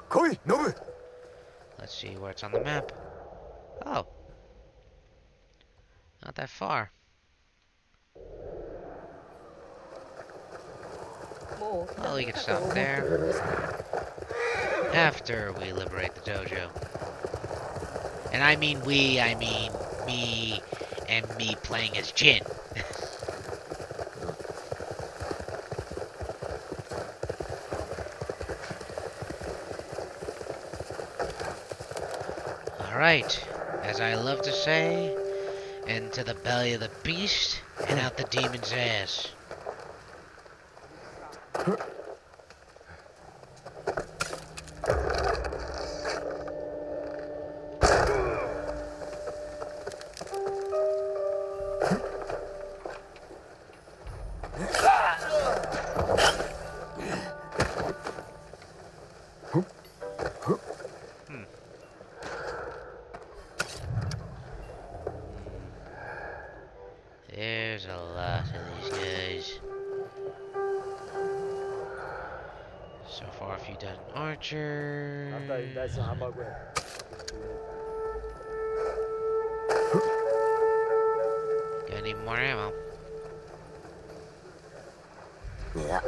来い、ノブ。
Let's see where it's on the map. Oh. Not that far. Well, we can stop there. After we liberate the dojo. And I mean we, I mean me and me playing as Jin. Alright, as I love to say, into the belly of the beast and out the demon's ass. There's a lot of these guys. So far, a few done archer. Gonna need more ammo.
Yeah.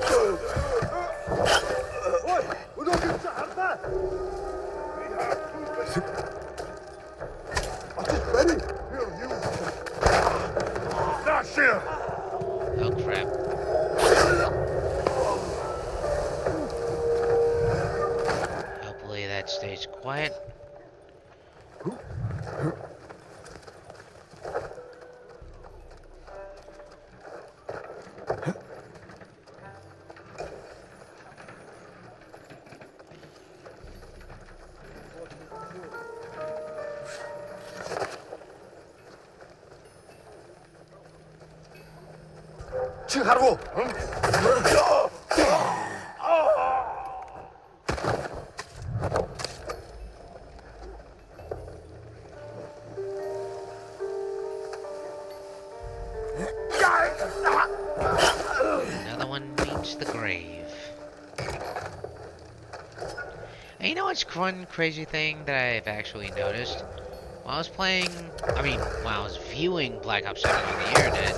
Oh crap. Hopefully that stays quiet. Another one meets the grave. And you know what's one crazy thing that I've actually noticed? When I was when I was viewing Black Ops 7 on the internet,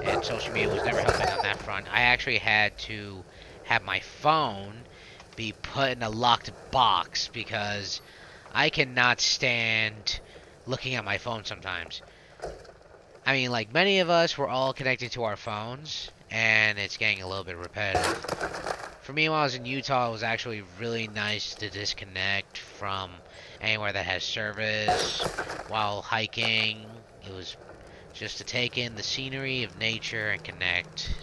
and social media was never helping on that front, I actually had to have my phone be put in a locked box because I cannot stand looking at my phone sometimes. I mean, like many of us, we're all connected to our phones, and it's getting a little bit repetitive. For me, while I was in Utah, it was actually really nice to disconnect from anywhere that has service. While hiking, it was just to take in the scenery of nature and connect.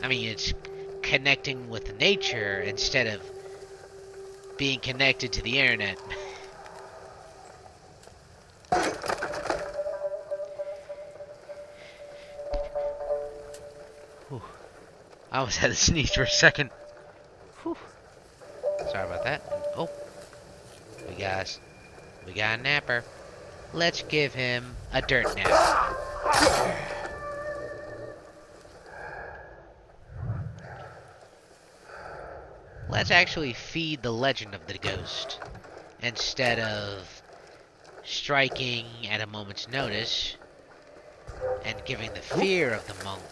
It's connecting with nature instead of being connected to the internet. I almost had to sneeze for a second. Whew. Sorry about that. Oh, we got a napper. Let's give him a dirt nap. Let's actually feed the legend of the ghost instead of striking at a moment's notice and giving the fear of the monk.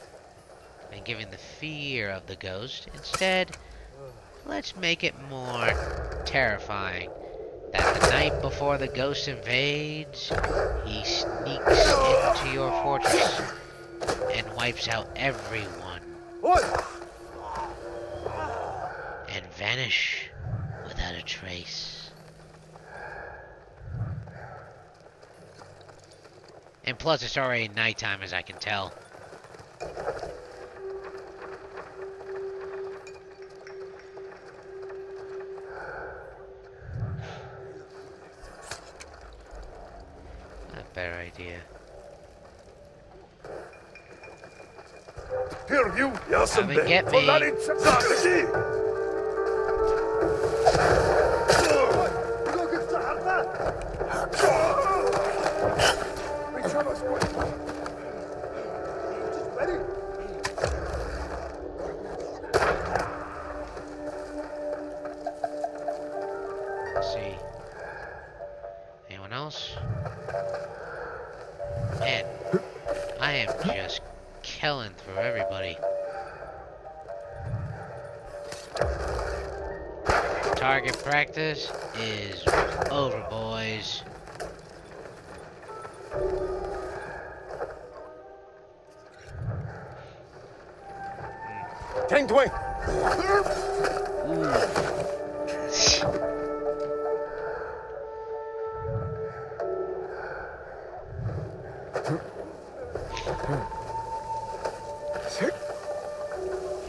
And giving the fear of the ghost. Instead, let's make it more terrifying. That the night before the ghost invades, he sneaks into your fortress and wipes out everyone. And vanish without a trace. And plus, it's already nighttime, as I can tell. Better idea. Come and get me. Let's see. Anyone else? Man, I am just killing through everybody. Target practice is over, boys.
Tank away.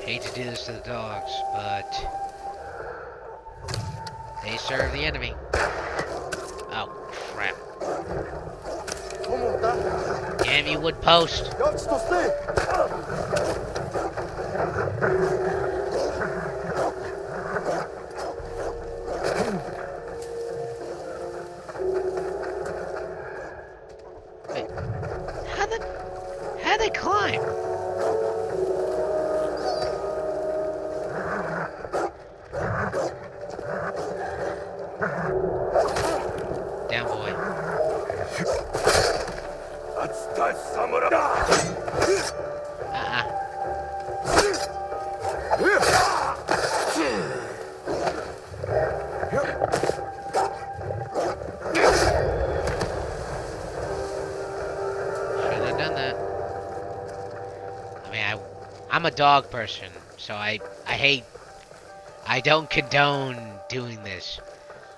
Hate to do this to the dogs, but they serve the enemy. Oh, crap. Damn you, wood post. Wait, how'd they climb? Down, boy. Shouldn't have done that. I mean, I'm a dog person, so I don't condone doing this.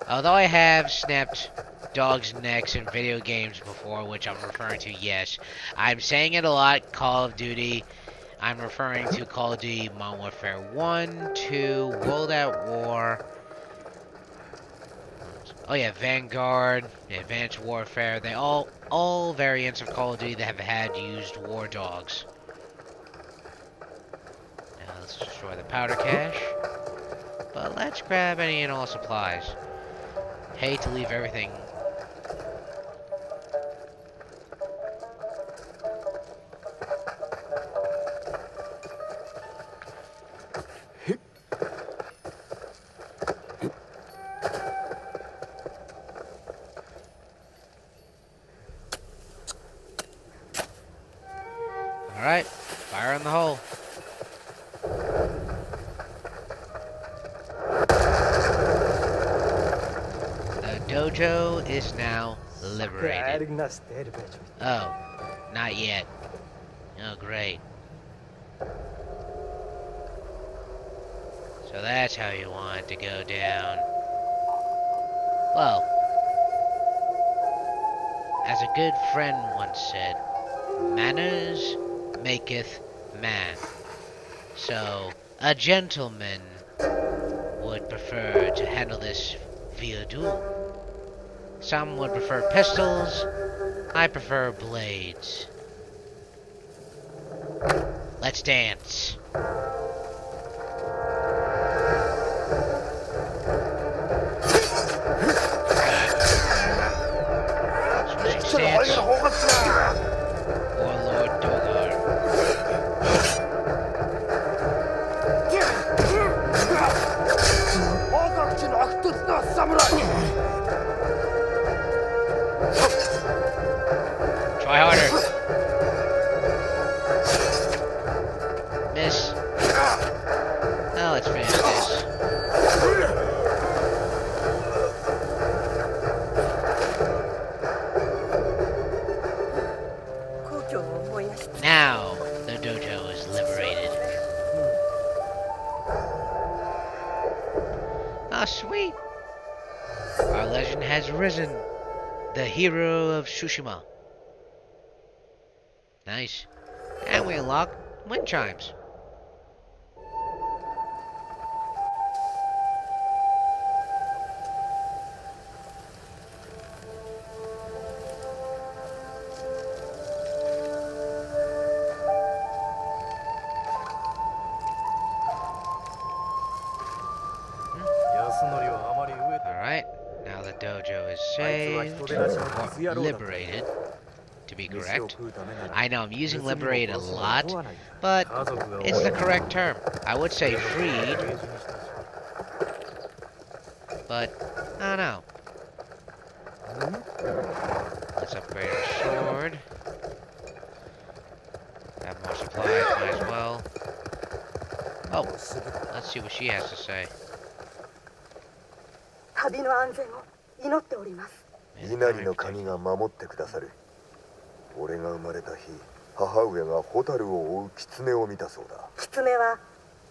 Although I have snapped dogs' necks in video games before, which I'm referring to, yes. I'm saying it a lot, Call of Duty. I'm referring to Call of Duty Modern Warfare 1, 2, World at War. Oh yeah, Vanguard, Advanced Warfare. They all variants of Call of Duty that have had used war dogs. Now let's destroy the powder cache. But let's grab any and all supplies. Hate to leave everything. Alright, fire in the hole. The dojo is now liberated. Oh, not yet. Oh, great. So that's how you want it to go down. Well, as a good friend once said, manners maketh man. So, a gentleman would prefer to handle this via duel. Some would prefer pistols. I prefer blades. Let's dance. Switching stance. Warlord Dogar. Try harder. Miss. Now let's finish this. Now the dojo is liberated. Ah, sweet. Our legend has risen. The hero of Tsushima. Nice. And we unlock wind chimes. Alright, now the dojo is saved, or liberated, to be correct. I know I'm using liberate a lot, but it's the correct term. I would say freed, but I don't know. Let's upgrade our sword. Have more supplies, might as well. Oh, let's see what she has to say.
旅の安全を祈っております。
稲荷の神が守ってくださる。俺が生まれた日、母上が蛍を追う狐を見たそうだ。
狐は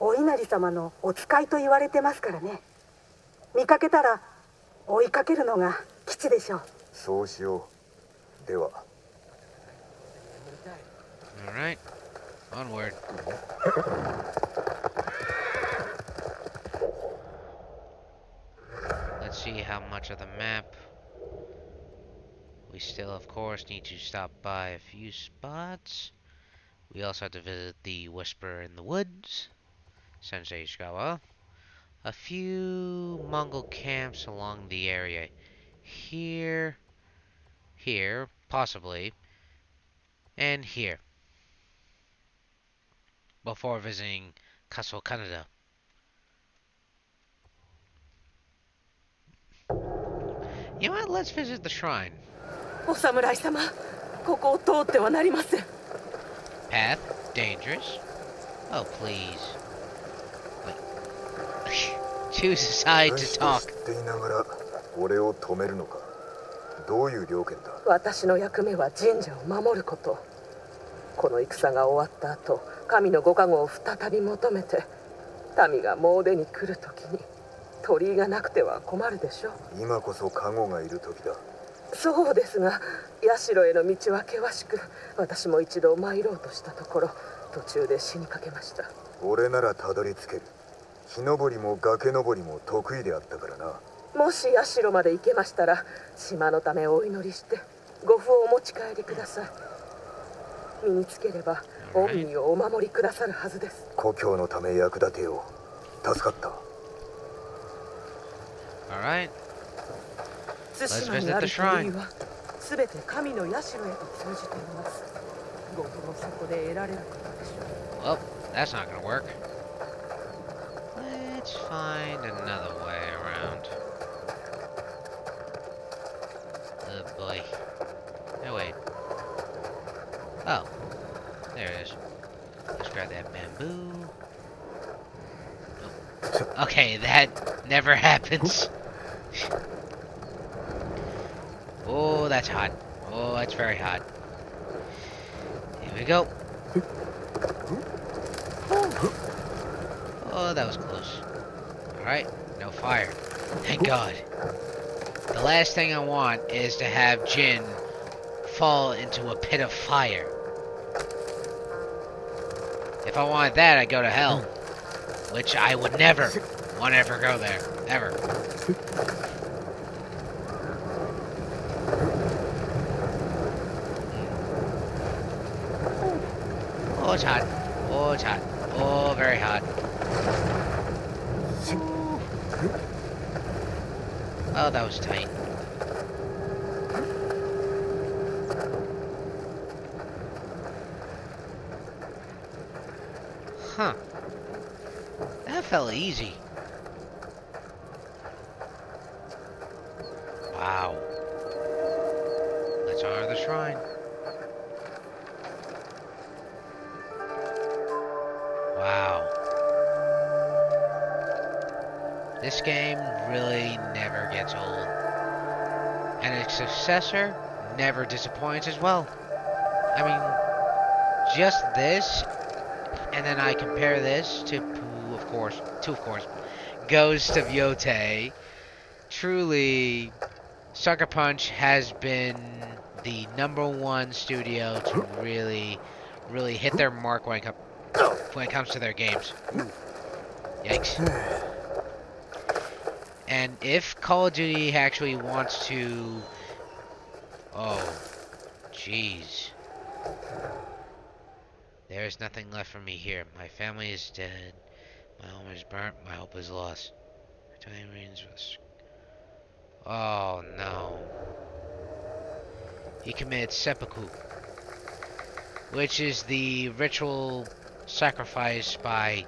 お稲荷様のお使いと言われてますからね。見かけたら追いかけるのが基地でしょう。
そうしよう。では。
Alright, onward. how much of the map we still, of course, need to stop by a few spots. We also have to visit the Whisper in the Woods, Sensei Ishikawa. A few Mongol camps along the area. Here, possibly, and here. Before visiting Castle Canada. You know what? Let's visit the shrine.
お侍様、ここを通ってはなりません。
Path? Dangerous? Oh, please. Wait. Choose a side to talk.
って言いながら俺を止めるのか。どういう了見だ。
私の役目は神社を守ること。この戦が終わった後、神のご加護を再び求めて、民が詣に来るときに鳥居がなくては困るでしょう。
今こそ加護がいる時だ。
そうですが、社への道は険しく、私も一度参ろうとしたところ、途中で死にかけました。
俺ならたどり着ける。木登りも崖登りも得意であったからな。
もし社まで行けましたら、島のためお祈りしてご符をお持ち帰りください。身につければ御身をお守りくださるはずです。
故郷のため役立てよう。助かった。
Alright.
対馬にある鳥居はすべて神の社へと通じています。ご符もそこで得られることでしょう。
Well, that's not gonna work. Let's find another way around. Oh boy. No, wait. Oh. There it is. Let's grab that bamboo. Oh. Okay, that never happens. Oh, that's hot. Oh, that's very hot. Here we go. Oh, that was close. Alright, no fire. Thank God. The last thing I want is to have Jin fall into a pit of fire. If I wanted that, I'd go to hell. Which I would never want to ever go there. Ever. Oh, it's hot. Oh, it's hot. Oh, very hot. Oh, that was tight. Huh. That felt easy. Wow. Let's honor the shrine. Wow. This game really never gets old. And its successor never disappoints as well. I mean, just this, and then I compare this to, of course, Ghost of Yote. Truly, Sucker Punch has been the #1 studio to really hit their mark when it comes to their games. Yikes. And if Call of Duty actually wants to... Oh, jeez. There is nothing left for me here. My family is dead. My home is burnt. My hope is lost. Oh, no. He committed seppuku, which is the ritual sacrifice by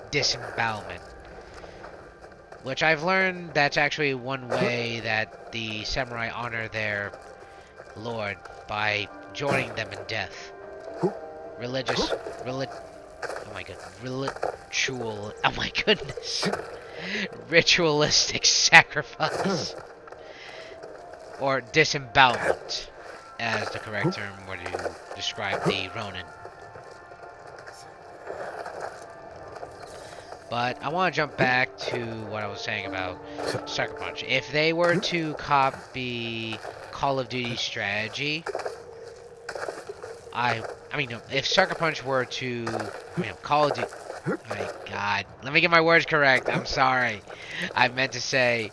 disembowelment. Which I've learned that's actually one way that the samurai honor their lord, by joining them in death. Ritualistic sacrifice. Or disembowelment, as the correct term were to describe the Ronin. But I want to jump back to what I was saying about Sucker Punch. If they were to copy Call of Duty strategy, if Sucker Punch were to, Call of Duty, oh my God, let me get my words correct, I'm sorry. I meant to say,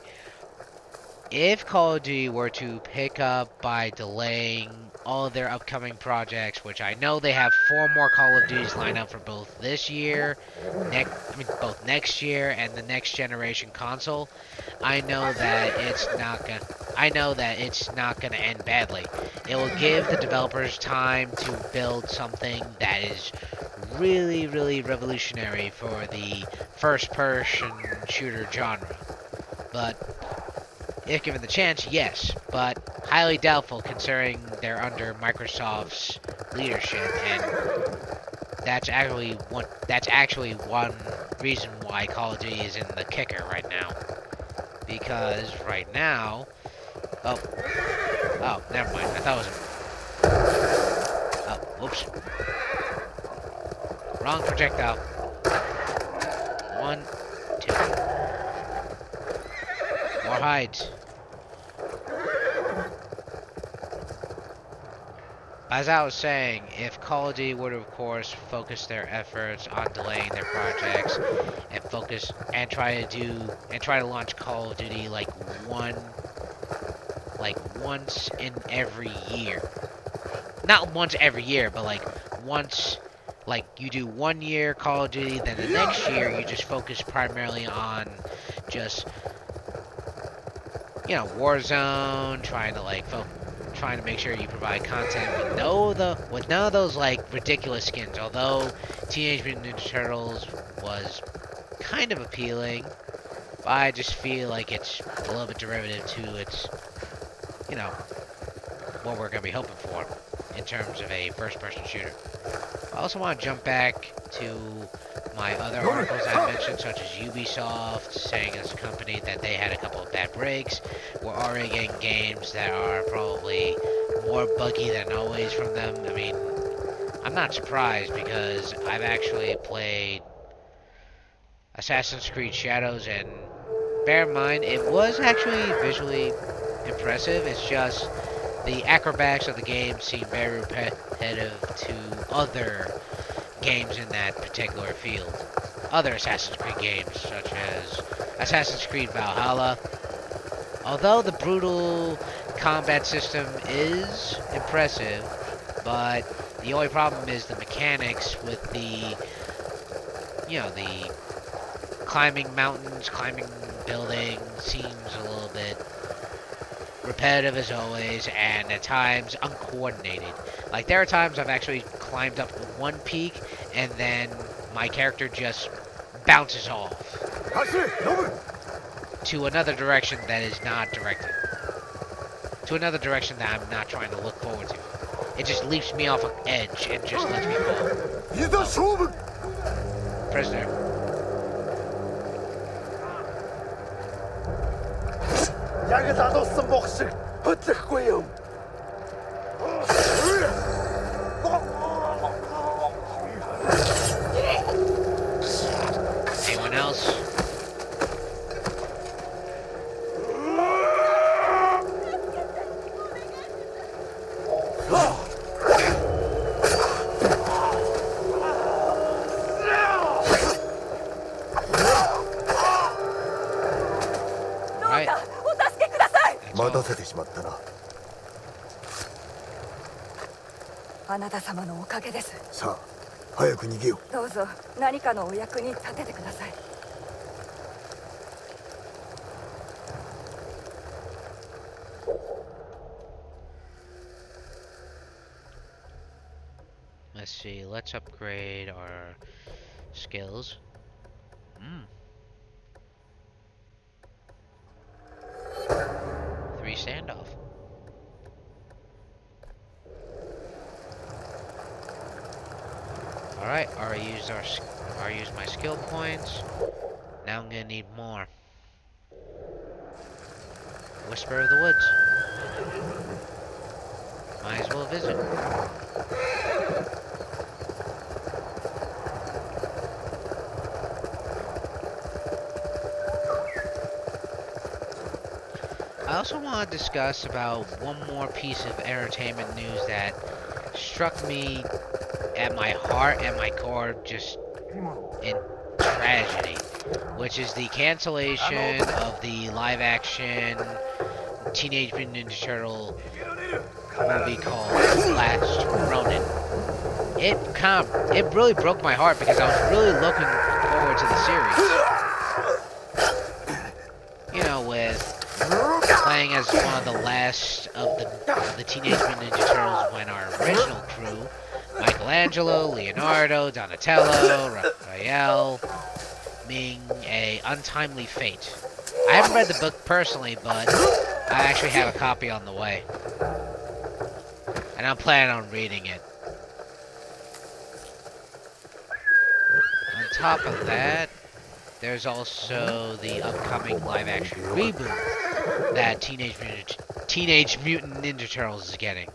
if Call of Duty were to pick up by delaying all of their upcoming projects, which I know they have 4 more Call of Duties lined up for both this year, both next year and the next generation console, I know that it's not gonna end badly. It will give the developers time to build something that is really, really revolutionary for the first-person shooter genre. But if given the chance, yes, but highly doubtful considering they're under Microsoft's leadership, and that's actually one reason why Call of Duty is in the kicker right now. Because right now, oh, never mind. I thought it was, whoops, wrong projectile. 1, 2, more hides. As I was saying, if Call of Duty would, of course, focus their efforts on delaying their projects and try to launch Call of Duty like once in every year. Not once every year, but once, you do 1 year Call of Duty, then the next year you just focus primarily on just, Warzone, trying to make sure you provide content with none of those ridiculous skins. Although Teenage Mutant Ninja Turtles was kind of appealing, but I just feel like it's a little bit derivative to its, what we're gonna be hoping for in terms of a first-person shooter. I also want to jump back to my other articles I mentioned, such as Ubisoft saying as a company that they had a couple of bad breaks. We're already getting games that are probably more buggy than always from them. I mean, I'm not surprised because I've actually played Assassin's Creed Shadows, and bear in mind, it was actually visually impressive. It's just the acrobatics of the game seem very repetitive to other games in that particular field. Other Assassin's Creed games, such as Assassin's Creed Valhalla. Although the brutal combat system is impressive, but the only problem is the mechanics with the climbing mountains, climbing buildings seems a little bit repetitive as always, and at times uncoordinated. Like, there are times I've actually climbed up one peak, and then my character just bounces off to another direction that is not directed. To another direction that I'm not trying to look forward to. It just leaps me off an edge and just lets me fall. Prisoner. Anyone else? Right.
待たせてしまったな。
あなた様のおかげです。
さあ、早く逃げよう。
どうぞ何かのお役に立ててください。
Let's see, let's upgrade our skills. 3 standoff. Alright, I used my skill points. Now I'm gonna need more. Whisper of the Woods. Might as well visit. I also want to discuss about one more piece of entertainment news that struck me at my heart and my core just in tragedy, which is the cancellation of the live-action Teenage Mutant Ninja Turtle movie called Last Ronin. It really broke my heart because I was really looking forward to the series. You know, with playing as one of the last of the Teenage Mutant Ninja Turtles when our original crew, Michelangelo, Leonardo, Donatello, Raphael, being a untimely fate. I haven't read the book personally, but I actually have a copy on the way. And I'm planning on reading it. On top of that, there's also the upcoming live-action reboot that Teenage Mutant Ninja Turtles is getting.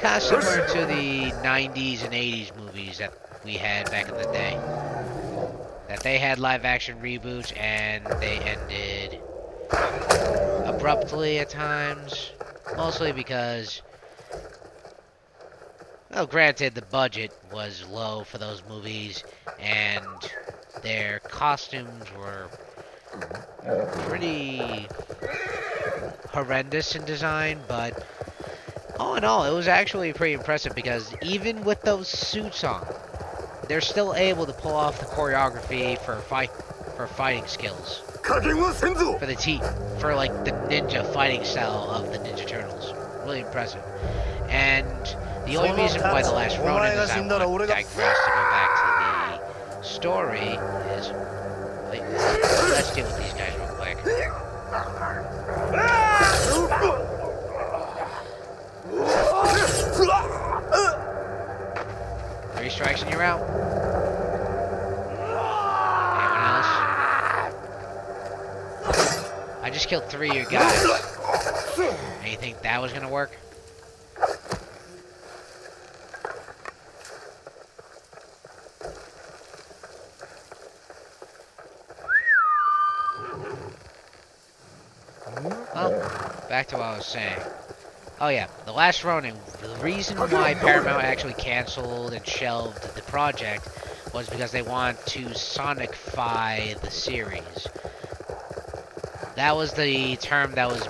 Kind of similar to the 90s and 80s movies that we had back in the day. That they had live-action reboots and they ended abruptly at times. Mostly because, well, granted, the budget was low for those movies and their costumes were pretty horrendous in design, but all in all, it was actually pretty impressive because even with those suits on, they're still able to pull off the choreography for fighting skills. For like the ninja fighting style of the Ninja Turtles. Really impressive. And the only reason why The Last Ronin is I digress to go back to the story is... Wait, let's deal with these guys real quick. 3 strikes and you're out. Anyone else? I just killed 3 of your guys. And you think that was gonna work? Well, back to what I was saying. Oh yeah, The Last Ronin, the reason why Paramount actually canceled and shelved the project was because they want to Sonicify the series. That was the term that was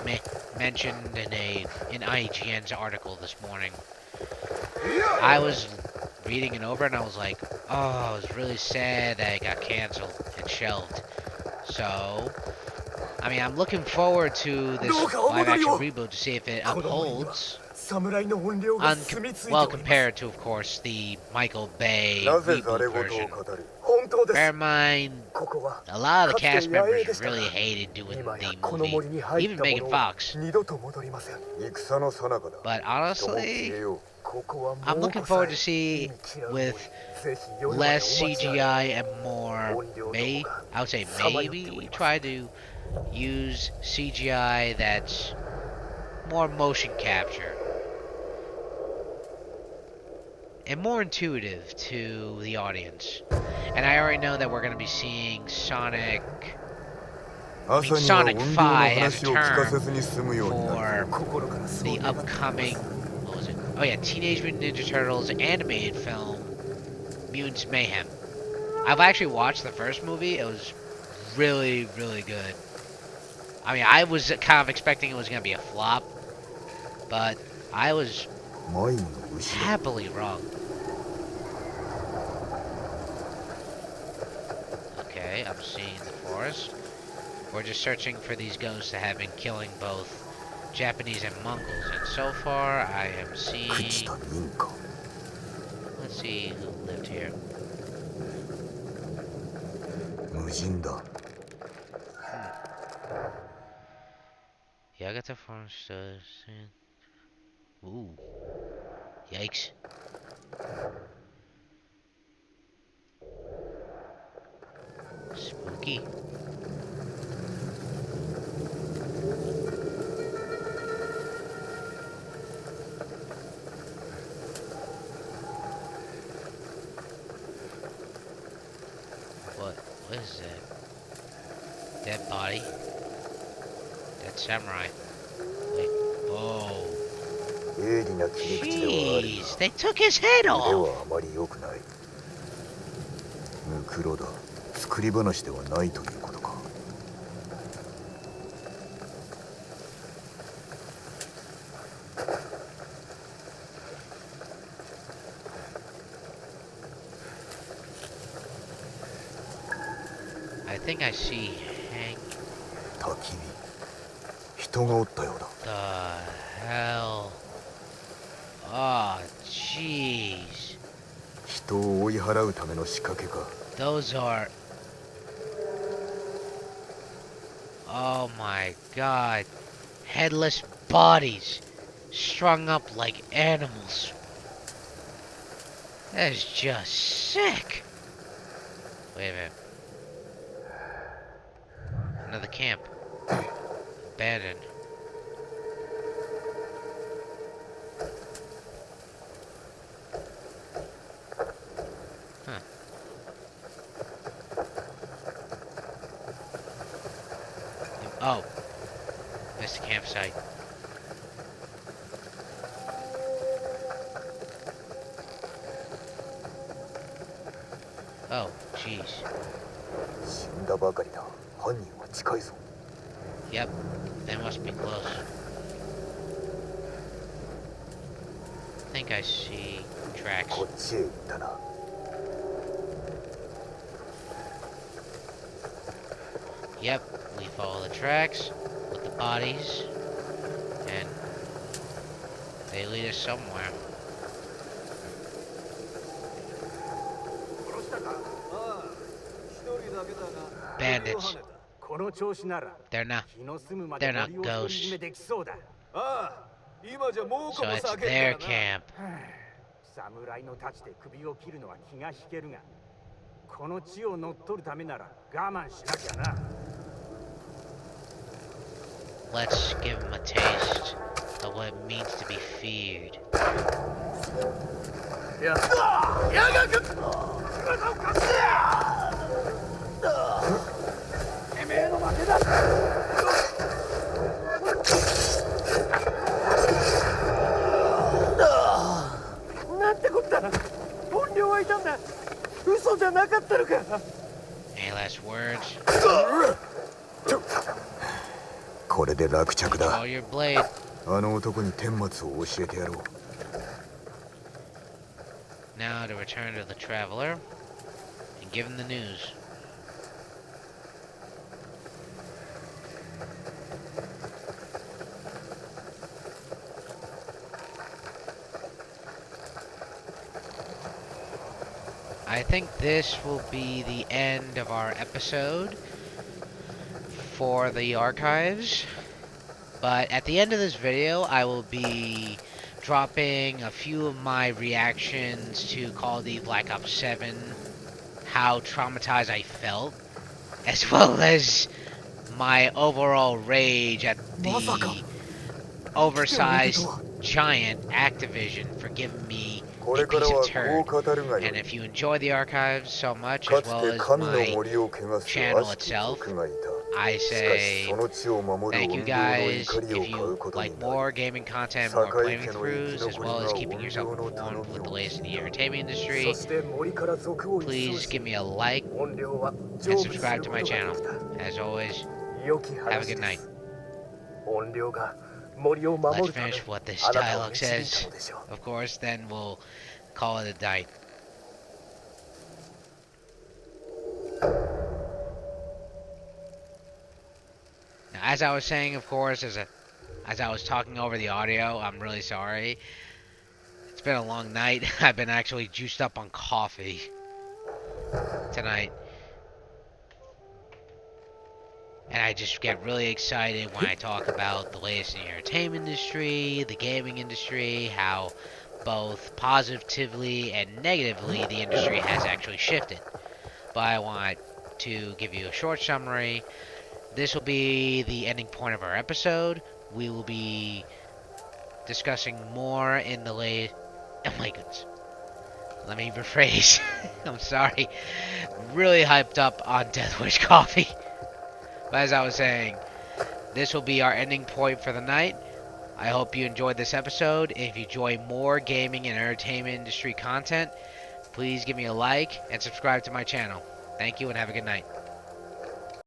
mentioned in IGN's article this morning. I was reading it over and I was like, oh, I was really sad that it got canceled and shelved. So, I mean, I'm looking forward to this live-action reboot to see if it upholds. Well, compared to, of course, the Michael Bay reboot version. Bear in mind, a lot of the cast members really hated doing the movie, even Megan Fox. But honestly, I'm looking forward to see with less CGI and more, I would say maybe try to use CGI that's more motion capture and more intuitive to the audience. And I already know that we're going to be seeing Sonic 5 as a term for the upcoming, what was it? Oh yeah, Teenage Mutant Ninja Turtles animated film, Mutants Mayhem. I've actually watched the first movie. It was really, really good. I mean, I was kind of expecting it was going to be a flop, but I was happily wrong. Okay, I'm seeing the forest. We're just searching for these ghosts that have been killing both Japanese and Mongols, and so far I am seeing... Let's see who lived here. Yagata Forest. Ooh. Yikes. Spooky. What is that? Dead body? Dead samurai. Wait. Oh. Jeez, they took his head off. I think I see Hank.
焚き火。人がおったようだ。
The hell? Oh, jeez.
人を追い払うための仕掛けか。
Those are... Oh my god. Headless bodies. Strung up like animals. That is just sick. Wait a minute. Another camp. Abandoned. Huh. Oh. Missed the campsite. Oh, jeez.
死んだばかりだ。犯人は近いぞ。
Yep, they must be close. I think I see tracks.
こっちへ行ったな。
Yep, we follow the tracks with the bodies, and they lead us somewhere. Bandits.
この調子なら
They're not
気の済むまで
They're not
森を独り占めできそうだ。ああ、今じゃもうこ
so
こ
it's
避け
their
るからな。
camp.
侍の太刀で首を切るのは気が引けるが、この地を乗っ取るためなら我慢しなきゃな。
Let's give them a taste of what it means to be feared.
やがく。てめえの負けだ。なんてこった。本領はいたんだ。嘘じゃなかったのか。
Any last words?
これで落着だ。
Draw your blade.
あの男に顛末を教えてやろう。
Now to return to the traveler and give him the news. I think this will be the end of our episode for the archives. But at the end of this video, I will be dropping a few of my reactions to Call of Duty Black Ops 7, how traumatized I felt, as well as my overall rage at the oversized giant Activision for giving me a piece of turd. And if you enjoy the archives so much, as well as my channel itself, I say thank you guys. If you like more gaming content, more playthroughs, as well as keeping yourself informed with the latest in the entertainment industry, please give me a like and subscribe to my channel. As always, have a good night. Let's finish what this dialogue says, of course, then we'll call it a night. Now, as I was saying, of course, as I was talking over the audio, I'm really sorry. It's been a long night. I've been actually juiced up on coffee tonight. And I just get really excited when I talk about the latest in the entertainment industry, the gaming industry, how both positively and negatively the industry has actually shifted. But I want to give you a short summary. This will be the ending point of our episode. We will be discussing more in the late... Oh my goodness. Let me rephrase. I'm sorry. Really hyped up on Death Wish coffee. But as I was saying, this will be our ending point for the night. I hope you enjoyed this episode. If you enjoy more gaming and entertainment industry content, please give me a like and subscribe to my channel. Thank you and have a good night.